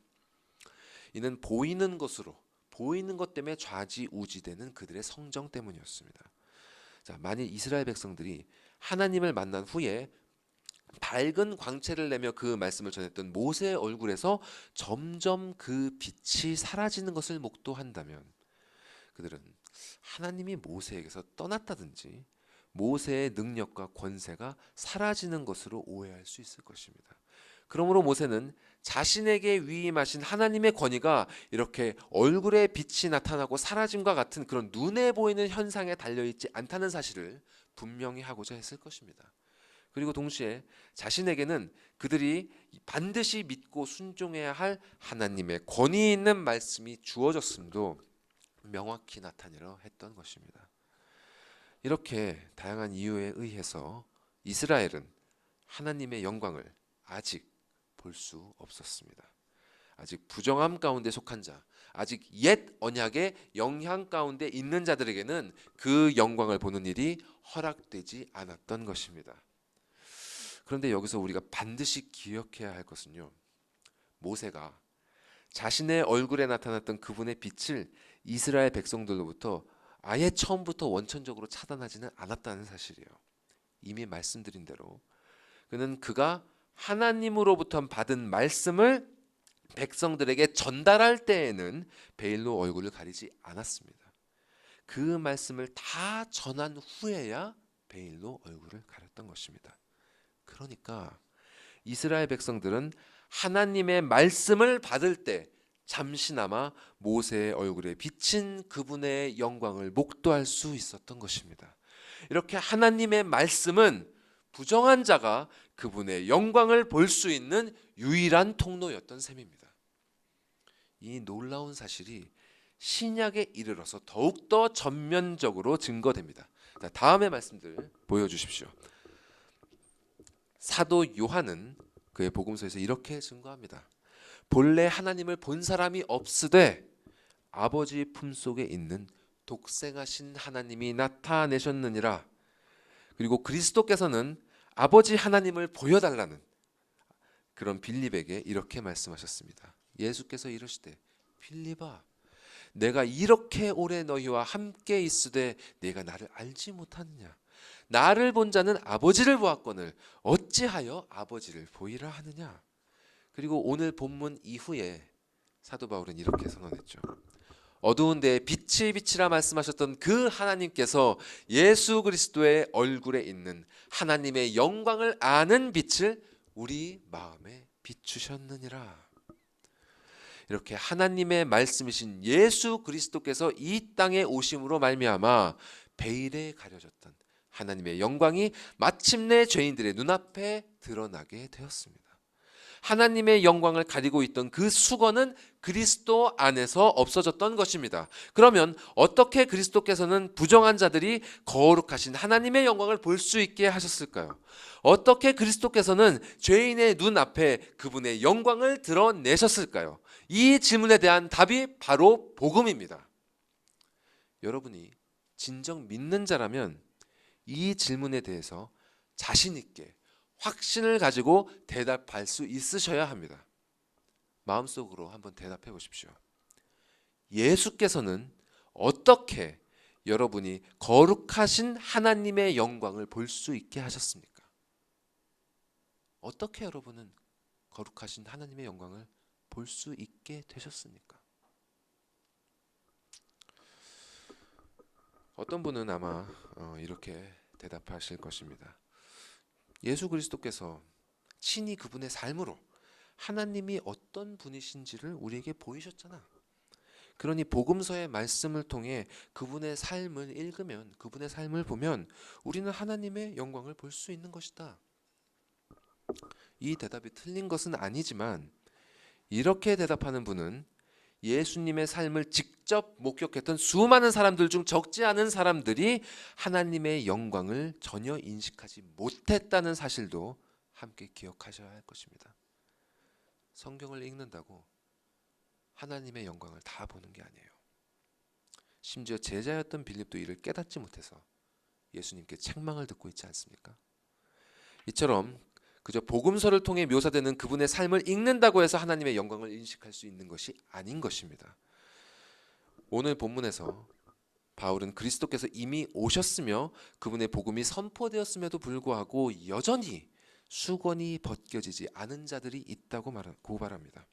이는 보이는 것 때문에 좌지우지되는 그들의 성정 때문이었습니다. 자, 만일 이스라엘 백성들이 하나님을 만난 후에 밝은 광채를 내며 그 말씀을 전했던 모세의 얼굴에서 점점 그 빛이 사라지는 것을 목도한다면 그들은 하나님이 모세에게서 떠났다든지 모세의 능력과 권세가 사라지는 것으로 오해할 수 있을 것입니다. 그러므로 모세는 자신에게 위임하신 하나님의 권위가 이렇게 얼굴에 빛이 나타나고 사라짐과 같은 그런 눈에 보이는 현상에 달려있지 않다는 사실을 분명히 하고자 했을 것입니다. 그리고 동시에 자신에게는 그들이 반드시 믿고 순종해야 할 하나님의 권위 있는 말씀이 주어졌음도 명확히 나타내려 했던 것입니다. 이렇게 다양한 이유에 의해서 이스라엘은 하나님의 영광을 아직 볼 수 없었습니다. 아직 부정함 가운데 속한 자, 아직 옛 언약의 영향 가운데 있는 자들에게는 그 영광을 보는 일이 허락되지 않았던 것입니다. 그런데 여기서 우리가 반드시 기억해야 할 것은요, 모세가 자신의 얼굴에 나타났던 그분의 빛을 이스라엘 백성들로부터 아예 처음부터 원천적으로 차단하지는 않았다는 사실이에요. 이미 말씀드린 대로 그는 그가 하나님으로부터 받은 말씀을 백성들에게 전달할 때에는 베일로 얼굴을 가리지 않았습니다. 그 말씀을 다 전한 후에야 베일로 얼굴을 가렸던 것입니다. 그러니까 이스라엘 백성들은 하나님의 말씀을 받을 때 잠시나마 모세의 얼굴에 비친 그분의 영광을 목도할 수 있었던 것입니다. 이렇게 하나님의 말씀은 부정한 자가 그분의 영광을 볼 수 있는 유일한 통로였던 셈입니다. 이 놀라운 사실이 신약에 이르러서 더욱더 전면적으로 증거됩니다. 자, 다음의 말씀들 보여주십시오. 사도 요한은 그의 복음서에서 이렇게 증거합니다. 본래 하나님을 본 사람이 없으되 아버지 품속에 있는 독생하신 하나님이 나타내셨느니라. 그리고 그리스도께서는 아버지 하나님을 보여달라는 그런 빌립에게 이렇게 말씀하셨습니다. 예수께서 이르시되 빌립아, 내가 이렇게 오래 너희와 함께 있으되 네가 나를 알지 못하느냐? 나를 본 자는 아버지를 보았거늘 어찌하여 아버지를 보이라 하느냐? 그리고 오늘 본문 이후에 사도 바울은 이렇게 선언했죠. 어두운 데에 빛이 비치라 말씀하셨던 그 하나님께서 예수 그리스도의 얼굴에 있는 하나님의 영광을 아는 빛을 우리 마음에 비추셨느니라. 이렇게 하나님의 말씀이신 예수 그리스도께서 이 땅에 오심으로 말미암아 베일에 가려졌던 하나님의 영광이 마침내 죄인들의 눈앞에 드러나게 되었습니다. 하나님의 영광을 가리고 있던 그 수건은 그리스도 안에서 없어졌던 것입니다. 그러면 어떻게 그리스도께서는 부정한 자들이 거룩하신 하나님의 영광을 볼 수 있게 하셨을까요? 어떻게 그리스도께서는 죄인의 눈앞에 그분의 영광을 드러내셨을까요? 이 질문에 대한 답이 바로 복음입니다. 여러분이 진정 믿는 자라면 이 질문에 대해서 자신 있게 확신을 가지고 대답할 수 있으셔야 합니다. 마음속으로 한번 대답해 보십시오. 예수께서는 어떻게 여러분이 거룩하신 하나님의 영광을 볼 수 있게 하셨습니까? 어떻게 여러분은 거룩하신 하나님의 영광을 볼 수 있게 되셨습니까? 어떤 분은 아마 이렇게 대답하실 것입니다. 예수 그리스도께서 친히 그분의 삶으로 하나님이 어떤 분이신지를 우리에게 보이셨잖아. 그러니 복음서의 말씀을 통해 그분의 삶을 읽으면, 그분의 삶을 보면 우리는 하나님의 영광을 볼 수 있는 것이다. 이 대답이 틀린 것은 아니지만 이렇게 대답하는 분은 예수님의 삶을 직접 목격했던 수많은 사람들 중 적지 않은 사람들이 하나님의 영광을 전혀 인식하지 못했다는 사실도 함께 기억하셔야 할 것입니다. 성경을 읽는다고 하나님의 영광을 다 보는 게 아니에요. 심지어 제자였던 빌립도 이를 깨닫지 못해서 예수님께 책망을 듣고 있지 않습니까? 이처럼 그저 복음서를 통해 묘사되는 그분의 삶을 읽는다고 해서 하나님의 영광을 인식할 수 있는 것이 아닌 것입니다. 오늘 본문에서 바울은 그리스도께서 이미 오셨으며 그분의 복음이 선포되었음에도 불구하고 여전히 수건이 벗겨지지 않은 자들이 있다고 고발합니다.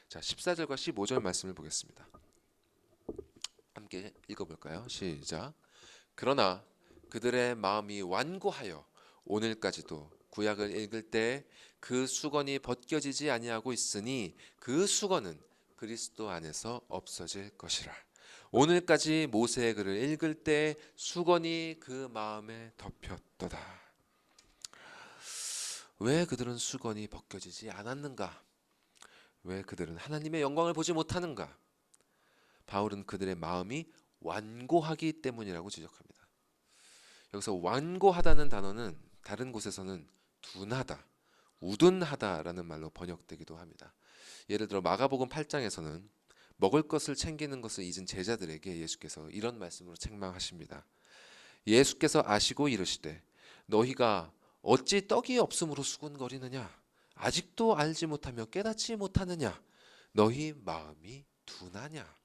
자, 14절과 15절 말씀을 보겠습니다. 함께 읽어볼까요? 시작. 그러나 그들의 마음이 완고하여 오늘까지도 구약을 읽을 때 그 수건이 벗겨지지 아니하고 있으니 그 수건은 그리스도 안에서 없어질 것이라. 오늘까지 모세의 글을 읽을 때 수건이 그 마음에 덮였도다. 왜 그들은 수건이 벗겨지지 않았는가? 왜 그들은 하나님의 영광을 보지 못하는가? 바울은 그들의 마음이 완고하기 때문이라고 지적합니다. 여기서 완고하다는 단어는 다른 곳에서는 둔하다, 우둔하다라는 말로 번역되기도 합니다. 예를 들어 마가복음 8장에서는 먹을 것을 챙기는 것을 잊은 제자들에게 예수께서 이런 말씀으로 책망하십니다. 예수께서 아시고 이르시되 너희가 어찌 떡이 없음으로 수군거리느냐? 아직도 알지 못하며 깨닫지 못하느냐? 너희 마음이 둔하냐?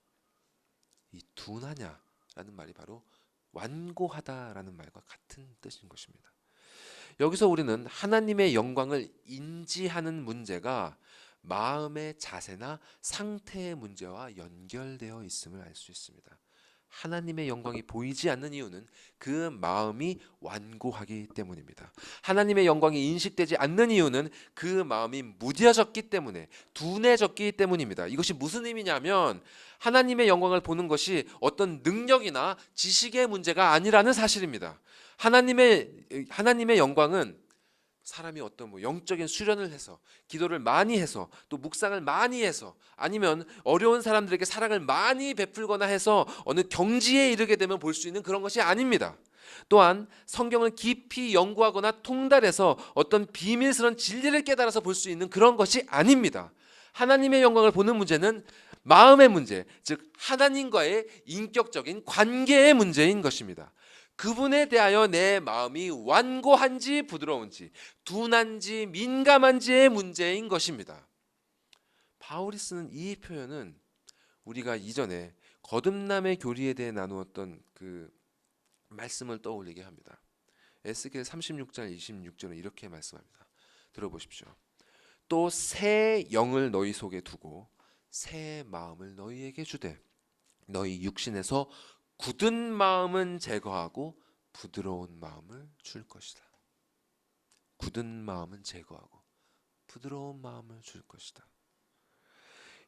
이 둔하냐라는 말이 바로 완고하다라는 말과 같은 뜻인 것입니다. 여기서 우리는 하나님의 영광을 인지하는 문제가 마음의 자세나 상태의 문제와 연결되어 있음을 알 수 있습니다. 하나님의 영광이 보이지 않는 이유는 그 마음이 완고하기 때문입니다. 하나님의 영광이 인식되지 않는 이유는 그 마음이 무뎌졌기 때문에, 둔해졌기 때문입니다. 이것이 무슨 의미냐면 하나님의 영광을 보는 것이 어떤 능력이나 지식의 문제가 아니라는 사실입니다. 하나님의 영광은 사람이 어떤 영적인 수련을 해서, 기도를 많이 해서, 또 묵상을 많이 해서, 아니면 어려운 사람들에게 사랑을 많이 베풀거나 해서 어느 경지에 이르게 되면 볼 수 있는 그런 것이 아닙니다. 또한 성경을 깊이 연구하거나 통달해서 어떤 비밀스러운 진리를 깨달아서 볼 수 있는 그런 것이 아닙니다. 하나님의 영광을 보는 문제는 마음의 문제, 즉 하나님과의 인격적인 관계의 문제인 것입니다. 그분에 대하여 내 마음이 완고한지 부드러운지, 둔한지 민감한지의 문제인 것입니다. 바울이 쓰는 이 표현은 우리가 이전에 거듭남의 교리에 대해 나누었던 그 말씀을 떠올리게 합니다. 에스겔 36장 26절은 이렇게 말씀합니다. 들어보십시오. 또 새 영을 너희 속에 두고 새 마음을 너희에게 주되 너희 육신에서 굳은 마음은 제거하고 부드러운 마음을 줄 것이다. 굳은 마음은 제거하고 부드러운 마음을 줄 것이다.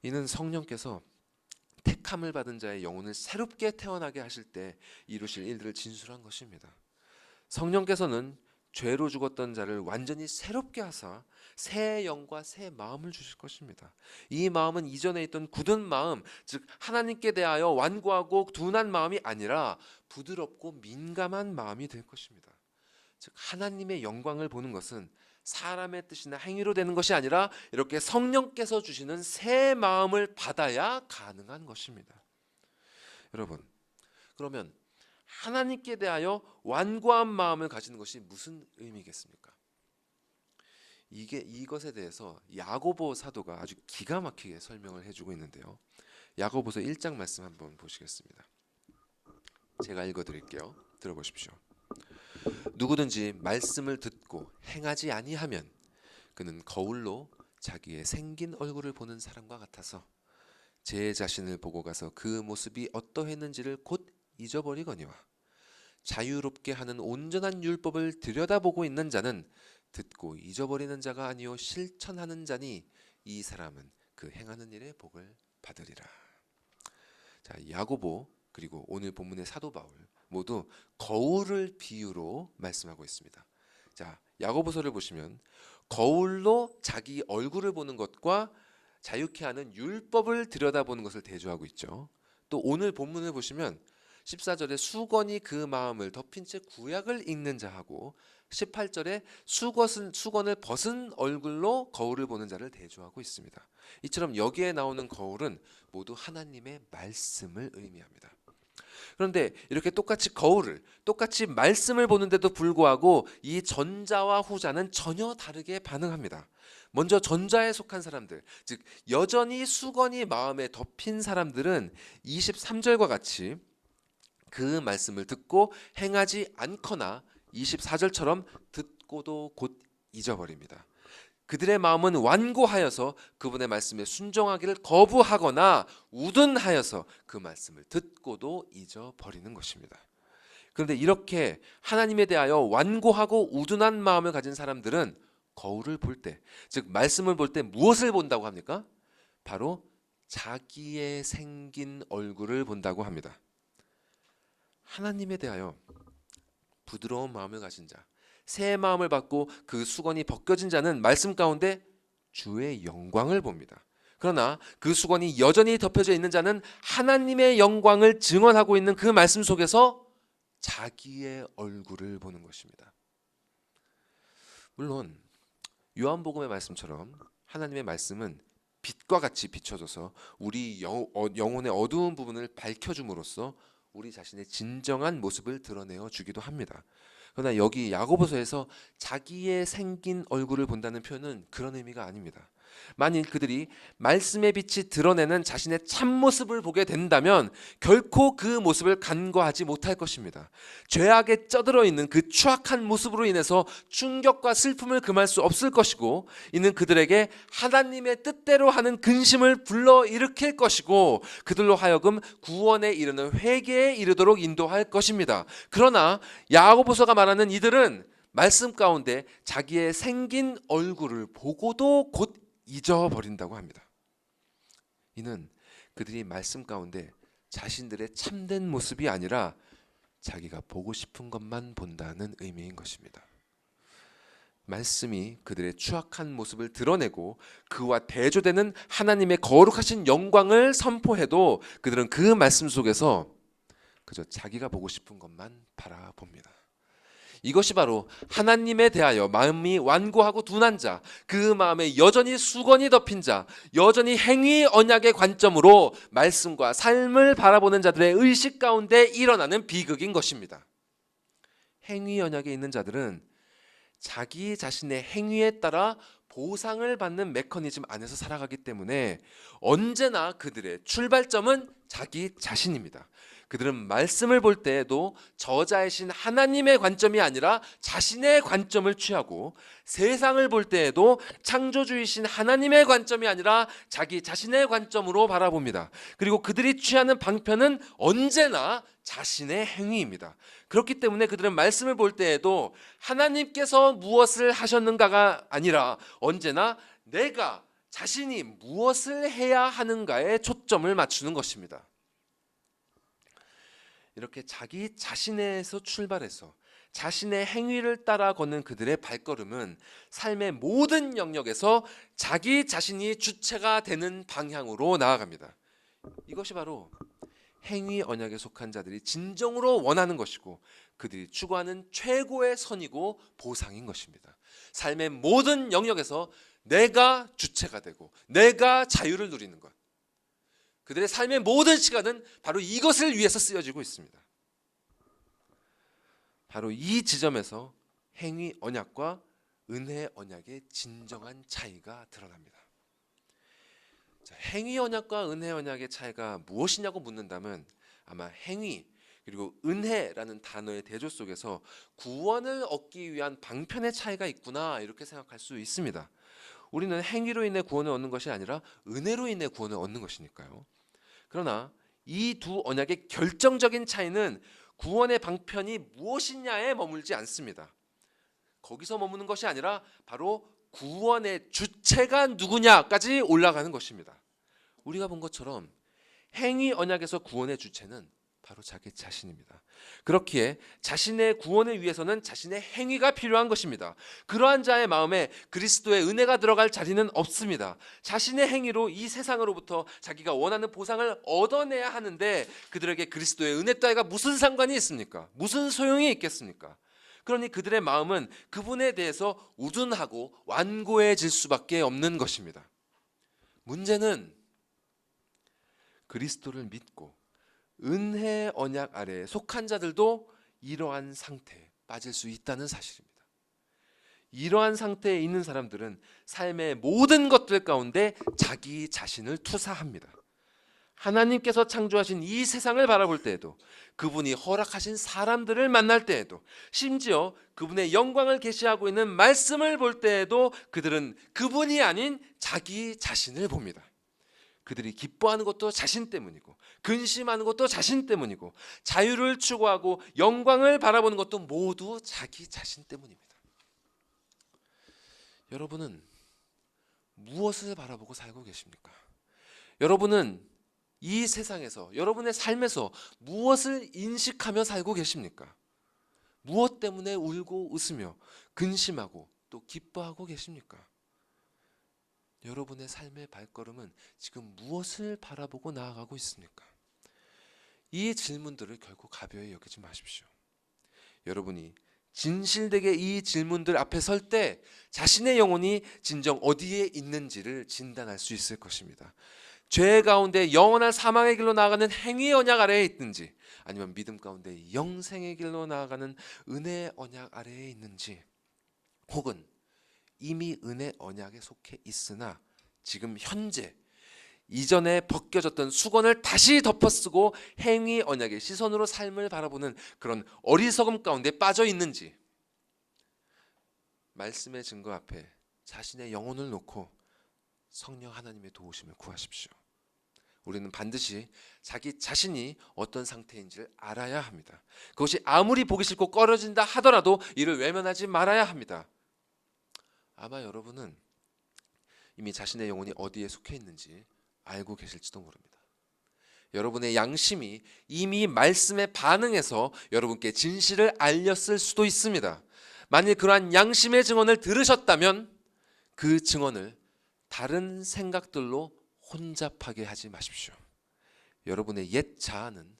이는 성령께서 택함을 받은 자의 영혼을 새롭게 태어나게 하실 때 이루실 일들을 진술한 것입니다. 성령께서는 죄로 죽었던 자를 완전히 새롭게 하사 새 영과 새 마음을 주실 것입니다. 이 마음은 이전에 있던 굳은 마음, 즉 하나님께 대하여 완고하고 둔한 마음이 아니라 부드럽고 민감한 마음이 될 것입니다. 즉 하나님의 영광을 보는 것은 사람의 뜻이나 행위로 되는 것이 아니라 이렇게 성령께서 주시는 새 마음을 받아야 가능한 것입니다. 여러분, 그러면 하나님께 대하여 완고한 마음을 가지는 것이 무슨 의미겠습니까? 이것에 대해서 야고보 사도가 아주 기가 막히게 설명을 해주고 있는데요. 야고보서 1장 말씀 한번 보시겠습니다. 제가 읽어드릴게요. 들어보십시오. 누구든지 말씀을 듣고 행하지 아니하면 그는 거울로 자기의 생긴 얼굴을 보는 사람과 같아서 제 자신을 보고 가서 그 모습이 어떠했는지를 곧 잊어버리거니와 자유롭게 하는 온전한 율법을 들여다보고 있는 자는 듣고 잊어버리는 자가 아니요 실천하는 자니 이 사람은 그 행하는 일에 복을 받으리라. 자, 야고보 그리고 오늘 본문의 사도 바울 모두 거울을 비유로 말씀하고 있습니다. 자, 야고보서를 보시면 거울로 자기 얼굴을 보는 것과 자유케 하는 율법을 들여다보는 것을 대조하고 있죠. 또 오늘 본문을 보시면 14절에 수건이 그 마음을 덮인 채 구약을 읽는 자하고 18절에 수건을 벗은 얼굴로 거울을 보는 자를 대조하고 있습니다. 이처럼 여기에 나오는 거울은 모두 하나님의 말씀을 의미합니다. 그런데 이렇게 똑같이 거울을, 똑같이 말씀을 보는데도 불구하고 이 전자와 후자는 전혀 다르게 반응합니다. 먼저 전자에 속한 사람들, 즉 여전히 수건이 마음에 덮인 사람들은 23절과 같이 그 말씀을 듣고 행하지 않거나 24절처럼 듣고도 곧 잊어버립니다. 그들의 마음은 완고하여서 그분의 말씀에 순종하기를 거부하거나 우둔하여서 그 말씀을 듣고도 잊어버리는 것입니다. 그런데 이렇게 하나님에 대하여 완고하고 우둔한 마음을 가진 사람들은 거울을 볼 때, 즉 말씀을 볼 때 무엇을 본다고 합니까? 바로 자기의 생긴 얼굴을 본다고 합니다. 하나님에 대하여 부드러운 마음을 가진 자, 새 마음을 받고 그 수건이 벗겨진 자는 말씀 가운데 주의 영광을 봅니다. 그러나 그 수건이 여전히 덮여져 있는 자는 하나님의 영광을 증언하고 있는 그 말씀 속에서 자기의 얼굴을 보는 것입니다. 물론 요한복음의 말씀처럼 하나님의 말씀은 빛과 같이 비춰져서 우리 영혼의 어두운 부분을 밝혀줌으로써 우리 자신의 진정한 모습을 드러내어 주기도 합니다. 그러나 여기 야고보서에서 자기의 생긴 얼굴을 본다는 표현은 그런 의미가 아닙니다. 만일 그들이 말씀의 빛이 드러내는 자신의 참모습을 보게 된다면 결코 그 모습을 간과하지 못할 것입니다. 죄악에 쩌들어 있는 그 추악한 모습으로 인해서 충격과 슬픔을 금할 수 없을 것이고, 이는 그들에게 하나님의 뜻대로 하는 근심을 불러일으킬 것이고 그들로 하여금 구원에 이르는 회개에 이르도록 인도할 것입니다. 그러나 야고보서가 말하는 이들은 말씀 가운데 자기의 생긴 얼굴을 보고도 곧 잊어버린다고 합니다. 이는 그들이 말씀 가운데 자신들의 참된 모습이 아니라 자기가 보고 싶은 것만 본다는 의미인 것입니다. 말씀이 그들의 추악한 모습을 드러내고 그와 대조되는 하나님의 거룩하신 영광을 선포해도 그들은 그 말씀 속에서 그저 자기가 보고 싶은 것만 바라봅니다. 이것이 바로 하나님에 대하여 마음이 완고하고 둔한 자, 그 마음에 여전히 수건이 덮인 자, 여전히 행위 언약의 관점으로 말씀과 삶을 바라보는 자들의 의식 가운데 일어나는 비극인 것입니다. 행위 언약에 있는 자들은 자기 자신의 행위에 따라 보상을 받는 메커니즘 안에서 살아가기 때문에 언제나 그들의 출발점은 자기 자신입니다. 그들은 말씀을 볼 때에도 저자이신 하나님의 관점이 아니라 자신의 관점을 취하고, 세상을 볼 때에도 창조주이신 하나님의 관점이 아니라 자기 자신의 관점으로 바라봅니다. 그리고 그들이 취하는 방편은 언제나 자신의 행위입니다. 그렇기 때문에 그들은 말씀을 볼 때에도 하나님께서 무엇을 하셨는가가 아니라 언제나 내가 자신이 무엇을 해야 하는가에 초점을 맞추는 것입니다. 이렇게 자기 자신에서 출발해서 자신의 행위를 따라 걷는 그들의 발걸음은 삶의 모든 영역에서 자기 자신이 주체가 되는 방향으로 나아갑니다. 이것이 바로 행위 언약에 속한 자들이 진정으로 원하는 것이고 그들이 추구하는 최고의 선이고 보상인 것입니다. 삶의 모든 영역에서 내가 주체가 되고 내가 자유를 누리는 것, 그들의 삶의 모든 시간은 바로 이것을 위해서 쓰여지고 있습니다. 바로 이 지점에서 행위 언약과 은혜 언약의 진정한 차이가 드러납니다. 자, 행위 언약과 은혜 언약의 차이가 무엇이냐고 묻는다면 아마 행위 그리고 은혜라는 단어의 대조 속에서 구원을 얻기 위한 방편의 차이가 있구나, 이렇게 생각할 수 있습니다. 우리는 행위로 인해 구원을 얻는 것이 아니라 은혜로 인해 구원을 얻는 것이니까요. 그러나 이 두 언약의 결정적인 차이는 구원의 방편이 무엇이냐에 머물지 않습니다. 거기서 머무는 것이 아니라 바로 구원의 주체가 누구냐까지 올라가는 것입니다. 우리가 본 것처럼 행위 언약에서 구원의 주체는 바로 자기 자신입니다. 그렇기에 자신의 구원을 위해서는 자신의 행위가 필요한 것입니다. 그러한 자의 마음에 그리스도의 은혜가 들어갈 자리는 없습니다. 자신의 행위로 이 세상으로부터 자기가 원하는 보상을 얻어내야 하는데 그들에게 그리스도의 은혜 따위가 무슨 상관이 있습니까? 무슨 소용이 있겠습니까? 그러니 그들의 마음은 그분에 대해서 우둔하고 완고해질 수밖에 없는 것입니다. 문제는 그리스도를 믿고 은혜 언약 아래에 속한 자들도 이러한 상태에 빠질 수 있다는 사실입니다. 이러한 상태에 있는 사람들은 삶의 모든 것들 가운데 자기 자신을 투사합니다. 하나님께서 창조하신 이 세상을 바라볼 때에도, 그분이 허락하신 사람들을 만날 때에도, 심지어 그분의 영광을 계시하고 있는 말씀을 볼 때에도 그들은 그분이 아닌 자기 자신을 봅니다. 그들이 기뻐하는 것도 자신 때문이고, 근심하는 것도 자신 때문이고, 자유를 추구하고 영광을 바라보는 것도 모두 자기 자신 때문입니다. 여러분은 무엇을 바라보고 살고 계십니까? 여러분은 이 세상에서, 여러분의 삶에서 무엇을 인식하며 살고 계십니까? 무엇 때문에 울고 웃으며 근심하고 또 기뻐하고 계십니까? 여러분의 삶의 발걸음은 지금 무엇을 바라보고 나아가고 있습니까? 이 질문들을 결코 가벼이 여기지 마십시오. 여러분이 진실되게 이 질문들 앞에 설 때 자신의 영혼이 진정 어디에 있는지를 진단할 수 있을 것입니다. 죄 가운데 영원한 사망의 길로 나아가는 행위 언약 아래에 있든지, 아니면 믿음 가운데 영생의 길로 나아가는 은혜 언약 아래에 있는지, 혹은 이미 은혜 언약에 속해 있으나 지금 현재 이전에 벗겨졌던 수건을 다시 덮어쓰고 행위 언약의 시선으로 삶을 바라보는 그런 어리석음 가운데 빠져 있는지, 말씀의 증거 앞에 자신의 영혼을 놓고 성령 하나님의 도우심을 구하십시오. 우리는 반드시 자기 자신이 어떤 상태인지를 알아야 합니다. 그것이 아무리 보기 싫고 꺼려진다 하더라도 이를 외면하지 말아야 합니다. 아마 여러분은 이미 자신의 영혼이 어디에 속해 있는지 알고 계실지도 모릅니다. 여러분의 양심이 이미 말씀에 반응해서 여러분께 진실을 알렸을 수도 있습니다. 만일 그러한 양심의 증언을 들으셨다면 그 증언을 다른 생각들로 혼잡하게 하지 마십시오. 여러분의 옛 자아는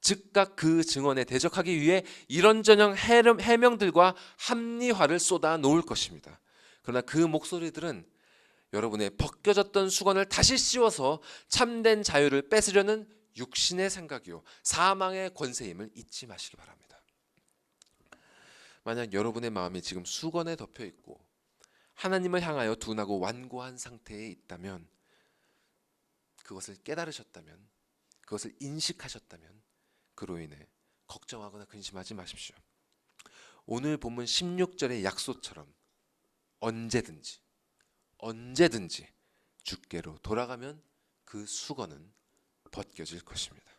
즉각 그 증언에 대적하기 위해 이런저런 해명들과 합리화를 쏟아 놓을 것입니다. 그러나 그 목소리들은 여러분의 벗겨졌던 수건을 다시 씌워서 참된 자유를 뺏으려는 육신의 생각이요 사망의 권세임을 잊지 마시기 바랍니다. 만약 여러분의 마음이 지금 수건에 덮여 있고 하나님을 향하여 둔하고 완고한 상태에 있다면, 그것을 깨달으셨다면, 그것을 인식하셨다면 그로 인해 걱정하거나 근심하지 마십시오. 오늘 본문 16절의 약속처럼 언제든지 주께로 돌아가면 그 수건은 벗겨질 것입니다.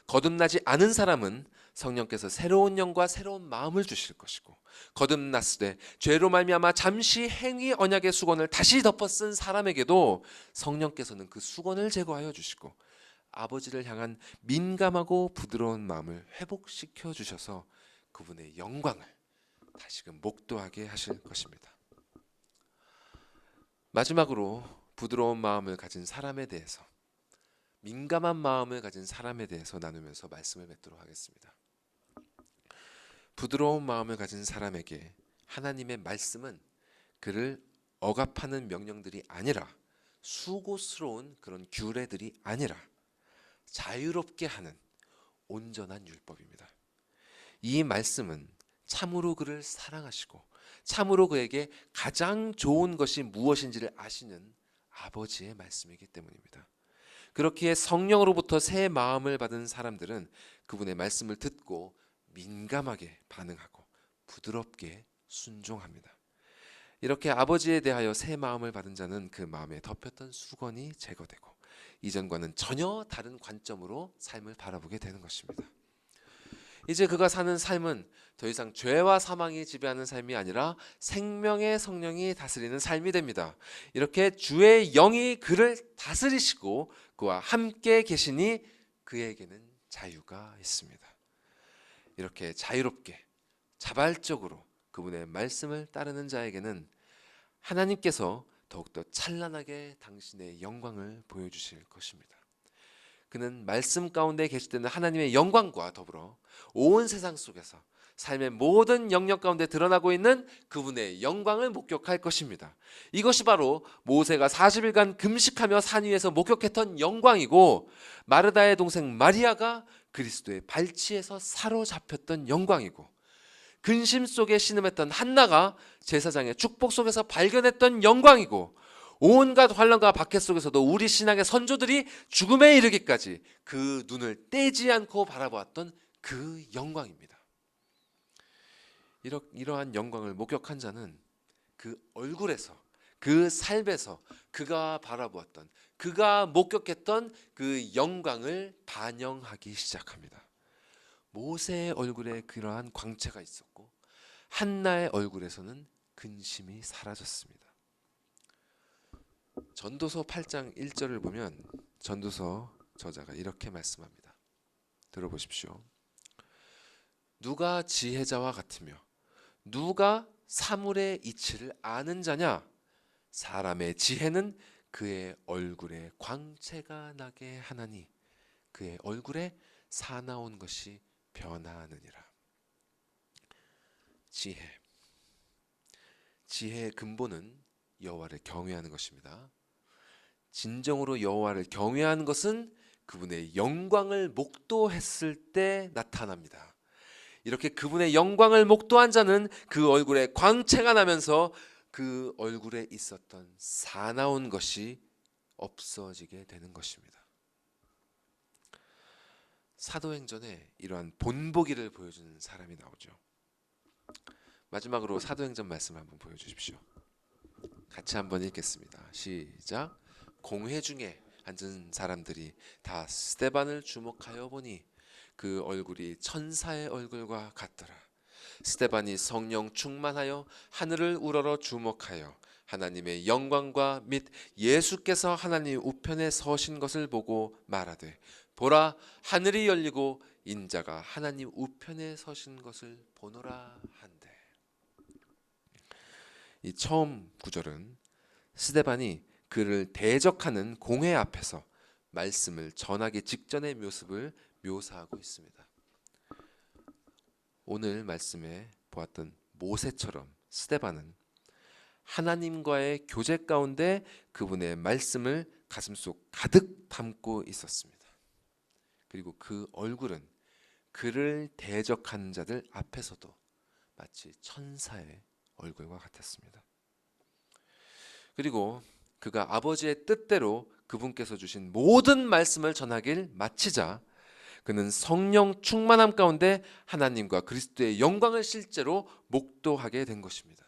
거듭나지 않은 사람은 성령께서 새로운 영과 새로운 마음을 주실 것이고, 거듭났을 때 죄로 말미암아 잠시 행위 언약의 수건을 다시 덮어 쓴 사람에게도 성령께서는 그 수건을 제거하여 주시고 아버지를 향한 민감하고 부드러운 마음을 회복시켜 주셔서 그분의 영광을 다시금 목도하게 하실 것입니다. 마지막으로 부드러운 마음을 가진 사람에 대해서, 민감한 마음을 가진 사람에 대해서 나누면서 말씀을 맺도록 하겠습니다. 부드러운 마음을 가진 사람에게 하나님의 말씀은 그를 억압하는 명령들이 아니라, 수고스러운 그런 규례들이 아니라 자유롭게 하는 온전한 율법입니다. 이 말씀은 참으로 그를 사랑하시고 참으로 그에게 가장 좋은 것이 무엇인지를 아시는 아버지의 말씀이기 때문입니다. 그렇기에 성령으로부터 새 마음을 받은 사람들은 그분의 말씀을 듣고 민감하게 반응하고 부드럽게 순종합니다. 이렇게 아버지에 대하여 새 마음을 받은 자는 그 마음에 덮였던 수건이 제거되고 이전과는 전혀 다른 관점으로 삶을 바라보게 되는 것입니다. 이제 그가 사는 삶은 더 이상 죄와 사망이 지배하는 삶이 아니라 생명의 성령이 다스리는 삶이 됩니다. 이렇게 주의 영이 그를 다스리시고 그와 함께 계시니 그에게는 자유가 있습니다. 이렇게 자유롭게 자발적으로 그분의 말씀을 따르는 자에게는 하나님께서 더욱더 찬란하게 당신의 영광을 보여주실 것입니다. 그는 말씀 가운데 계실 때는 하나님의 영광과 더불어 온 세상 속에서 삶의 모든 영역 가운데 드러나고 있는 그분의 영광을 목격할 것입니다. 이것이 바로 모세가 40일간 금식하며 산 위에서 목격했던 영광이고, 마르다의 동생 마리아가 그리스도의 발치에서 사로잡혔던 영광이고, 근심 속에 신음했던 한나가 제사장의 축복 속에서 발견했던 영광이고, 온갖 환란과 박해 속에서도 우리 신앙의 선조들이 죽음에 이르기까지 그 눈을 떼지 않고 바라보았던 그 영광입니다. 이러한 영광을 목격한 자는 그 얼굴에서, 그 삶에서 그가 바라보았던, 그가 목격했던 그 영광을 반영하기 시작합니다. 모세의 얼굴에 그러한 광채가 있었고, 한나의 얼굴에서는 근심이 사라졌습니다. 전도서 8장 1절을 보면 전도서 저자가 이렇게 말씀합니다. 들어보십시오. 누가 지혜자와 같으며 누가 사물의 이치를 아는 자냐? 사람의 지혜는 그의 얼굴에 광채가 나게 하나니 그의 얼굴에 사나운 것이 변하느니라. 지혜의 근본은 여호와를 경외하는 것입니다. 진정으로 여호와를 경외하는 것은 그분의 영광을 목도했을 때 나타납니다. 이렇게 그분의 영광을 목도한 자는 그 얼굴에 광채가 나면서 그 얼굴에 있었던 사나운 것이 없어지게 되는 것입니다. 사도행전에 이러한 본보기를 보여주는 사람이 나오죠. 마지막으로 사도행전 말씀 한번 보여주십시오. 같이 한번 읽겠습니다. 시작. 공회 중에 앉은 사람들이 다 스데반을 주목하여 보니 그 얼굴이 천사의 얼굴과 같더라. 스데반이 성령 충만하여 하늘을 우러러 주목하여 하나님의 영광과 및 예수께서 하나님 우편에 서신 것을 보고 말하되, 보라, 하늘이 열리고 인자가 하나님 우편에 서신 것을 보노라 한대. 이 처음 구절은 스데반이 그를 대적하는 공회 앞에서 말씀을 전하기 직전의 모습을 묘사하고 있습니다. 오늘 말씀에 보았던 모세처럼 스데반은 하나님과의 교제 가운데 그분의 말씀을 가슴속 가득 담고 있었습니다. 그리고 그 얼굴은 그를 대적하는 자들 앞에서도 마치 천사의 얼굴과 같았습니다. 그리고 그가 아버지의 뜻대로 그분께서 주신 모든 말씀을 전하길 마치자 그는 성령 충만함 가운데 하나님과 그리스도의 영광을 실제로 목도하게 된 것입니다.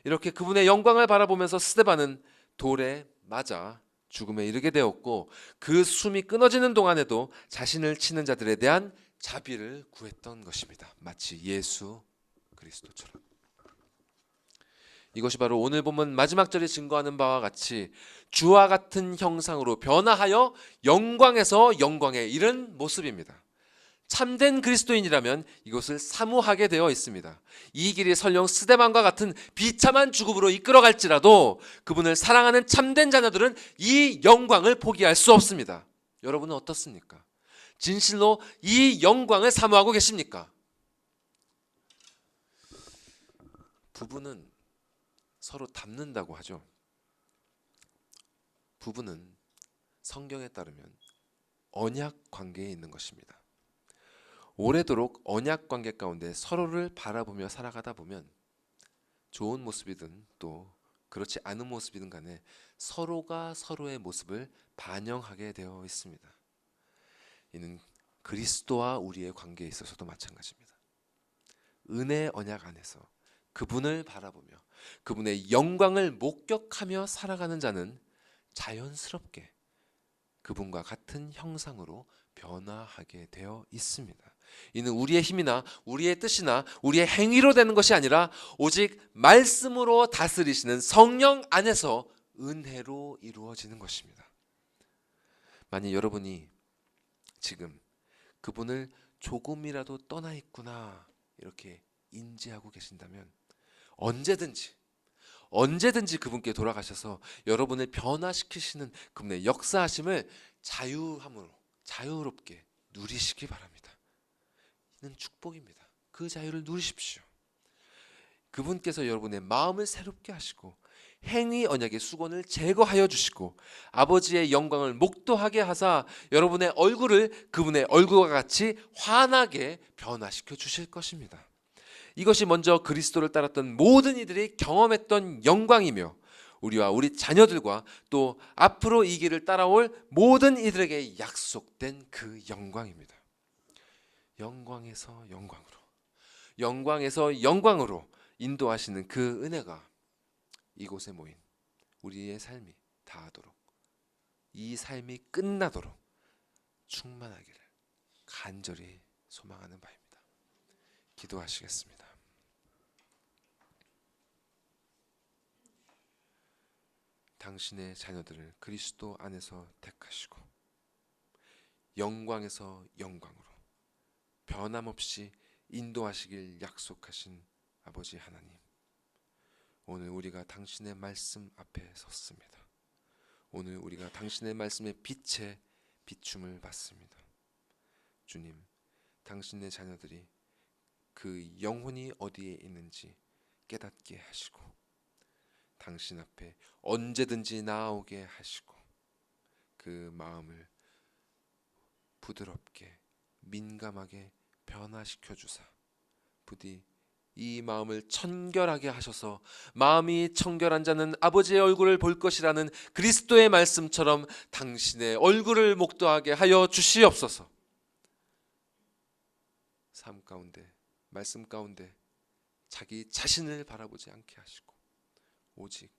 이렇게 그분의 영광을 바라보면서 스데반은 돌에 맞아 죽음에 이르게 되었고, 그 숨이 끊어지는 동안에도 자신을 치는 자들에 대한 자비를 구했던 것입니다. 마치 예수 그리스도처럼. 이것이 바로 오늘 본문 마지막 절이 증거하는 바와 같이 주와 같은 형상으로 변화하여 영광에서 영광에 이른 모습입니다. 참된 그리스도인이라면 이것을 사모하게 되어 있습니다. 이 길이 설령 스데반과 같은 비참한 죽음으로 이끌어갈지라도 그분을 사랑하는 참된 자녀들은 이 영광을 포기할 수 없습니다. 여러분은 어떻습니까? 진실로 이 영광을 사모하고 계십니까? 부부는 서로 닮는다고 하죠. 부부는 성경에 따르면 언약 관계에 있는 것입니다. 오래도록 언약 관계 가운데 서로를 바라보며 살아가다 보면 좋은 모습이든 또 그렇지 않은 모습이든 간에 서로가 서로의 모습을 반영하게 되어 있습니다. 이는 그리스도와 우리의 관계에 있어서도 마찬가지입니다. 은혜 언약 안에서 그분을 바라보며 그분의 영광을 목격하며 살아가는 자는 자연스럽게 그분과 같은 형상으로 변화하게 되어 있습니다. 이는 우리의 힘이나 우리의 뜻이나 우리의 행위로 되는 것이 아니라 오직 말씀으로 다스리시는 성령 안에서 은혜로 이루어지는 것입니다. 만약 여러분이 지금 그분을 조금이라도 떠나 있구나 이렇게 인지하고 계신다면 언제든지 그분께 돌아가셔서 여러분을 변화시키시는 그분의 역사하심을 자유롭게 누리시기 바랍니다. 이는 축복입니다. 그 자유를 누리십시오. 그분께서 여러분의 마음을 새롭게 하시고 행위 언약의 수건을 제거하여 주시고 아버지의 영광을 목도하게 하사 여러분의 얼굴을 그분의 얼굴과 같이 환하게 변화시켜 주실 것입니다. 이것이 먼저 그리스도를 따랐던 모든 이들이 경험했던 영광이며 우리와 우리 자녀들과 또 앞으로 이 길을 따라올 모든 이들에게 약속된 그 영광입니다. 영광에서 영광으로 인도하시는 그 은혜가 이곳에 모인 우리의 삶이 다하도록, 이 삶이 끝나도록 충만하기를 간절히 소망하는 바입니다. 기도하시겠습니다. 당신의 자녀들을 그리스도 안에서 택하시고 영광에서 영광으로 변함없이 인도하시길 약속하신 아버지 하나님, 오늘 우리가 당신의 말씀 앞에 섰습니다. 오늘 우리가 당신의 말씀의 빛에 비춤을 받습니다. 주님, 당신의 자녀들이 그 영혼이 어디에 있는지 깨닫게 하시고 당신 앞에 언제든지 나아오게 하시고 그 마음을 부드럽게 민감하게 변화시켜 주사 부디 이 마음을 청결하게 하셔서 마음이 청결한 자는 아버지의 얼굴을 볼 것이라는 그리스도의 말씀처럼 당신의 얼굴을 목도하게 하여 주시옵소서. 삶 가운데, 말씀 가운데 자기 자신을 바라보지 않게 하시고 오직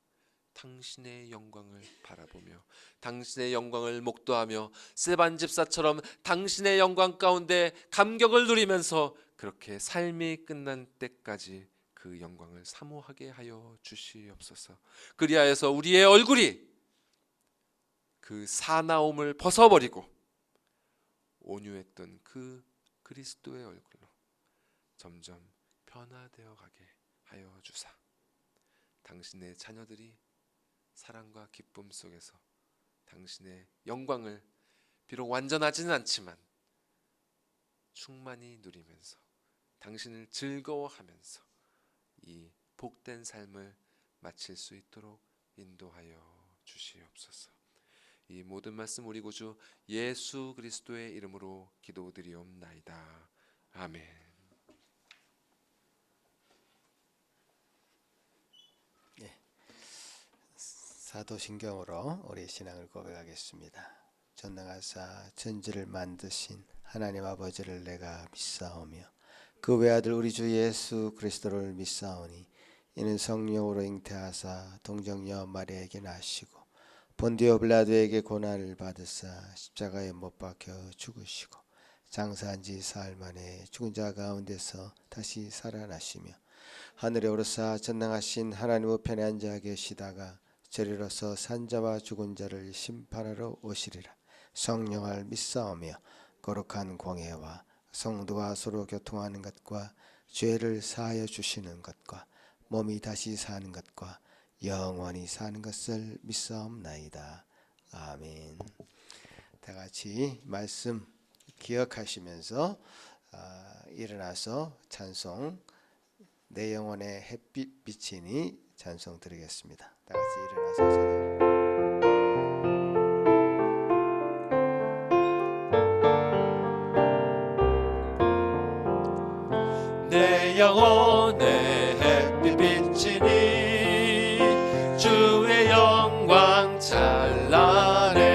당신의 영광을 바라보며 당신의 영광을 목도하며 스데반 집사처럼 당신의 영광 가운데 감격을 누리면서 그렇게 삶이 끝난 때까지 그 영광을 사모하게 하여 주시옵소서. 그리하여서 우리의 얼굴이 그 사나움을 벗어버리고 온유했던 그 그리스도의 얼굴로 점점 변화되어 가게 하여 주사 당신의 자녀들이 사랑과 기쁨 속에서 당신의 영광을 비록 완전하지는 않지만 충만히 누리면서 당신을 즐거워하면서 이 복된 삶을 마칠 수 있도록 인도하여 주시옵소서. 이 모든 말씀 우리 구주 예수 그리스도의 이름으로 기도드리옵나이다. 아멘. 사도신경으로 우리 신앙을 고백하겠습니다. 전능하사 천지를 만드신 하나님 아버지를 내가 믿사오며 그 외아들 우리 주 예수 그리스도를 믿사오니 이는 성령으로 잉태하사 동정녀 마리아에게 나시고 본디오 빌라도에게 고난을 받으사 십자가에 못 박혀 죽으시고 장사한 지 사흘 만에 죽은 자 가운데서 다시 살아나시며 하늘에 오르사 전능하신 하나님 우편에 앉아 계시다가 저리로서 산자와 죽은 자를 심판하러 오시리라. 성령을 믿사오며 거룩한 공예와 성도와 서로 교통하는 것과 죄를 사하여 주시는 것과 몸이 다시 사는 것과 영원히 사는 것을 믿사옵나이다. 아멘. 다 같이 말씀 기억하시면서 일어나서 찬송 내 영혼의 햇빛 비치니 찬송 드리겠습니다. 다 같이 일어나서 내 영혼의 햇빛 비치니 주의 영광 찬란해.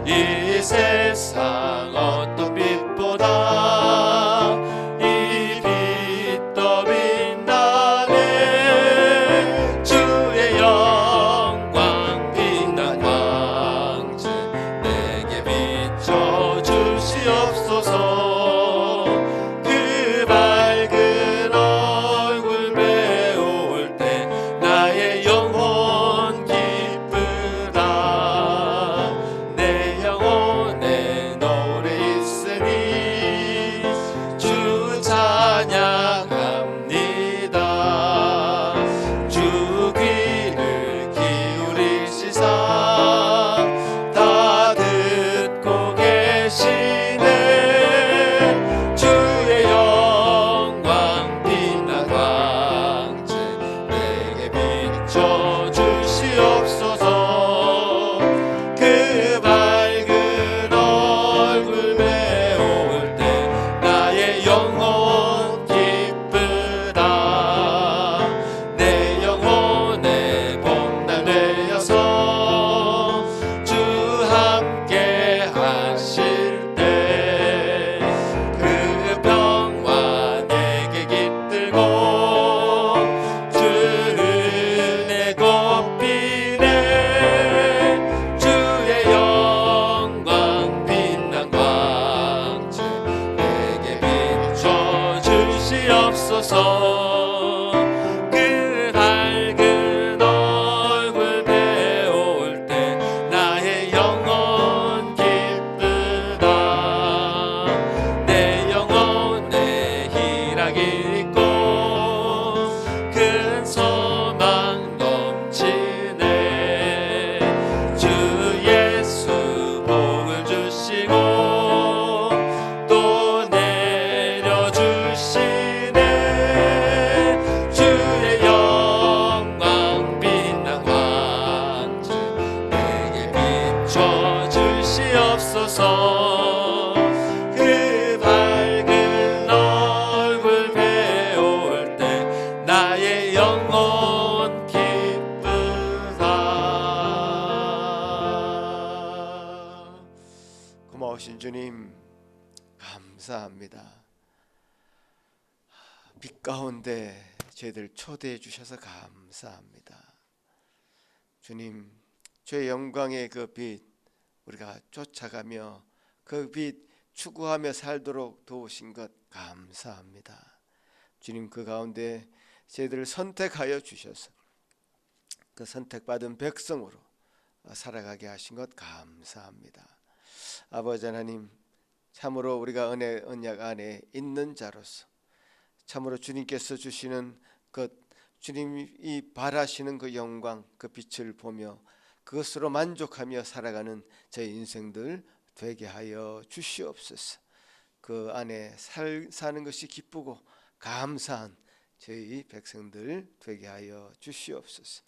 이 세상 어떤 빛보다 이 빛 더 빛나네. 주의 영광 빛난 광채 내게 비춰 주시옵소서. 그 밝은 고마우신 주님 감사합니다. 빛 가운데 저희들 초대해 주셔서 감사합니다. 주님, 주의 영광의 그 빛 우리가 쫓아가며 그 빛 추구하며 살도록 도우신 것 감사합니다. 주님, 그 가운데 저희들을 선택하여 주셔서 그 선택받은 백성으로 살아가게 하신 것 감사합니다. 아버지 하나님, 참으로 우리가 은혜 언약 안에 있는 자로서 참으로 주님께서 주시는 것, 주님이 바라시는 그 영광, 그 빛을 보며 그것으로 만족하며 살아가는 저희 인생들 되게 하여 주시옵소서. 그 안에 사는 것이 기쁘고 감사한 저희 백성들 되게 하여 주시옵소서.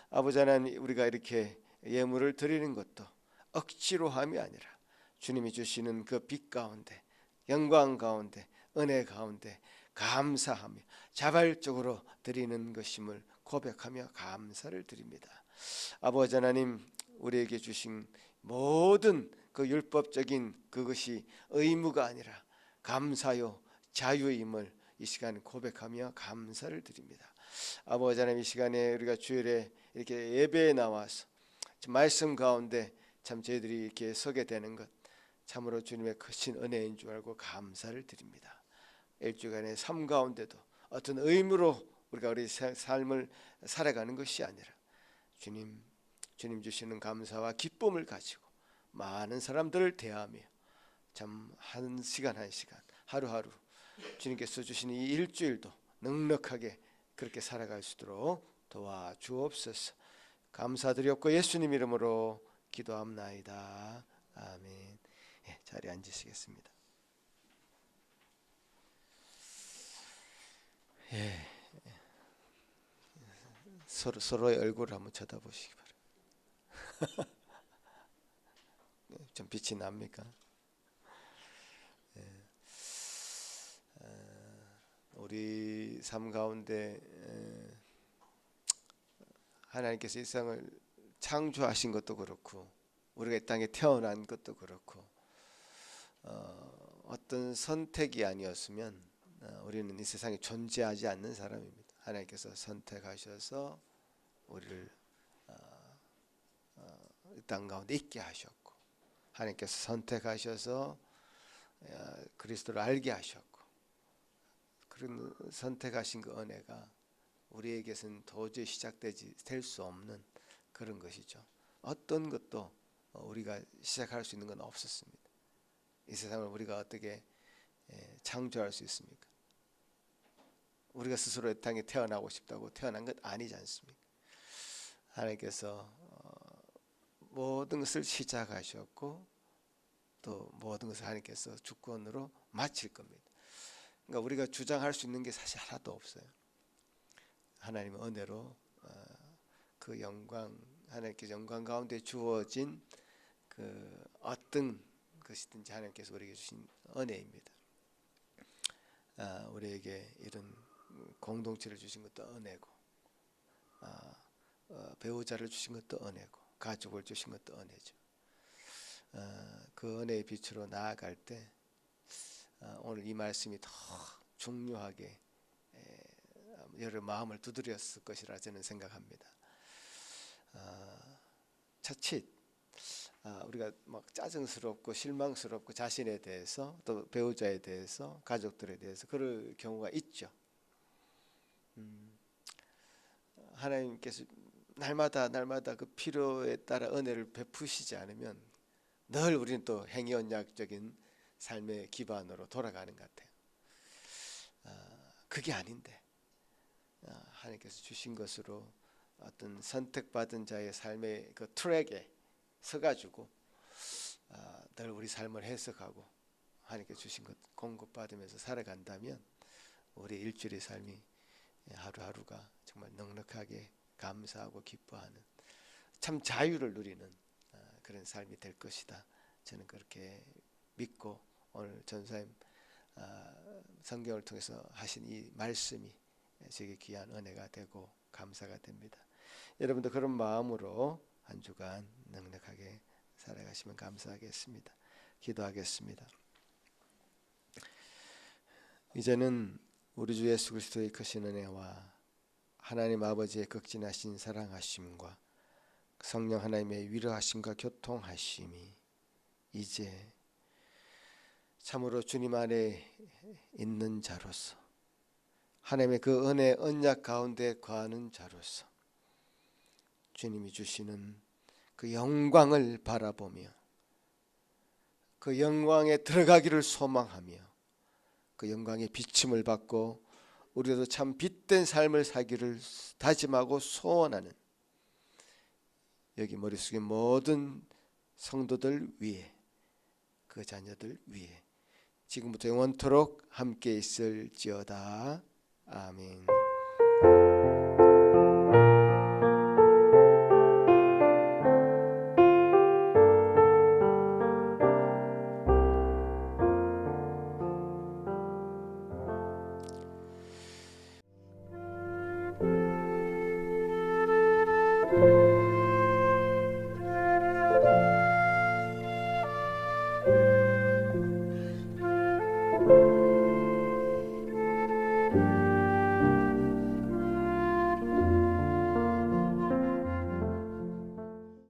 아버지 하나님, 우리가 이렇게 예물을 드리는 것도 억지로 함이 아니라 주님이 주시는 그 빛 가운데, 영광 가운데, 은혜 가운데 감사하며 자발적으로 드리는 것임을 고백하며 감사를 드립니다. 아버지 하나님, 우리에게 주신 모든 그 율법적인 그것이 의무가 아니라 감사요 자유임을 이 시간 고백하며 감사를 드립니다. 아버지 하나님, 이 시간에 우리가 주일에 이렇게 예배에 나와서 말씀 가운데 참 저희들이 이렇게 서게 되는 것 참으로 주님의 크신 은혜인 줄 알고 감사를 드립니다. 일주간의 삶 가운데도 어떤 의무로 우리가 우리 삶을 살아가는 것이 아니라 주님 주시는 감사와 기쁨을 가지고 많은 사람들을 대하며 참 한 시간 한 시간 하루하루 주님께서 주신 이 일주일도 넉넉하게 그렇게 살아갈 수 있도록 도와주옵소서. 감사드렸고 예수님 이름으로 기도합나이다. 아멘. 자리에 앉으시겠습니다. 서로의 얼굴을 한번 쳐다보시기 바랍니다. 좀 빛이 납니까? 우리 삶 가운데 하나님께서 이 세상을 창조하신 것도 그렇고 우리가 이 땅에 태어난 것도 그렇고 어떤 선택이 아니었으면 우리는 이 세상에 존재하지 않는 사람입니다. 하나님께서 선택하셔서 우리를 이 땅 가운데 있게 하셨고 하나님께서 선택하셔서 그리스도를 알게 하셨고 그런 선택하신 그 은혜가 우리에게서는 도저히 될 수 없는 그런 것이죠. 어떤 것도 우리가 시작할 수 있는 건 없었습니다. 이 세상을 우리가 어떻게 창조할 수 있습니까? 우리가 스스로 이 땅에 태어나고 싶다고 태어난 것 아니지 않습니까? 하나님께서 모든 것을 시작하셨고 또 모든 것을 하나님께서 주권으로 마칠 겁니다. 그러니까 우리가 주장할 수 있는 게 사실 하나도 없어요. 하나님의 은혜로 그 영광, 하나님께서 영광 가운데 주어진 그 어떤 것이든지 하나님께서 우리에게 주신 은혜입니다. 우리에게 이런 공동체를 주신 것도 은혜고 배우자를 주신 것도 은혜고 가족을 주신 것도 은혜죠. 그 은혜의 빛으로 나아갈 때 오늘 이 말씀이 더 중요하게 여러 마음을 두드렸을 것이라 저는 생각합니다. 자칫 우리가 막 짜증스럽고 실망스럽고 자신에 대해서 또 배우자에 대해서 가족들에 대해서 그럴 경우가 있죠. 하나님께서 날마다 그 필요에 따라 은혜를 베푸시지 않으면 늘 우리는 또 행위언약적인 삶의 기반으로 돌아가는 것 같아요. 그게 아닌데 하나님께서 주신 것으로 어떤 선택받은 자의 삶의 그 트랙에 서가지고 늘 우리 삶을 해석하고 하나님께서 주신 것 공급받으면서 살아간다면 우리 일주일의 삶이 하루하루가 정말 넉넉하게 감사하고 기뻐하는 참 자유를 누리는 그런 삶이 될 것이다. 저는 그렇게 믿고 오늘 전사님 성경을 통해서 하신 이 말씀이 제게 귀한 은혜가 되고 감사가 됩니다. 여러분도 그런 마음으로 한 주간 넉넉하게 살아가시면 감사하겠습니다. 기도하겠습니다. 이제는 우리 주 예수 그리스도의 크신 은혜와 하나님 아버지의 극진하신 사랑하심과 성령 하나님의 위로하심과 교통하심이 이제 참으로 주님 안에 있는 자로서 하나님의 그 은혜 언약 가운데 거하는 자로서 주님이 주시는 그 영광을 바라보며 그 영광에 들어가기를 소망하며 그 영광의 비침을 받고 우리도 참 빛된 삶을 살기를 다짐하고 소원하는 여기 머릿속에 모든 성도들 위해 그 자녀들 위해 지금부터 영원토록 함께 있을지어다. 아멘.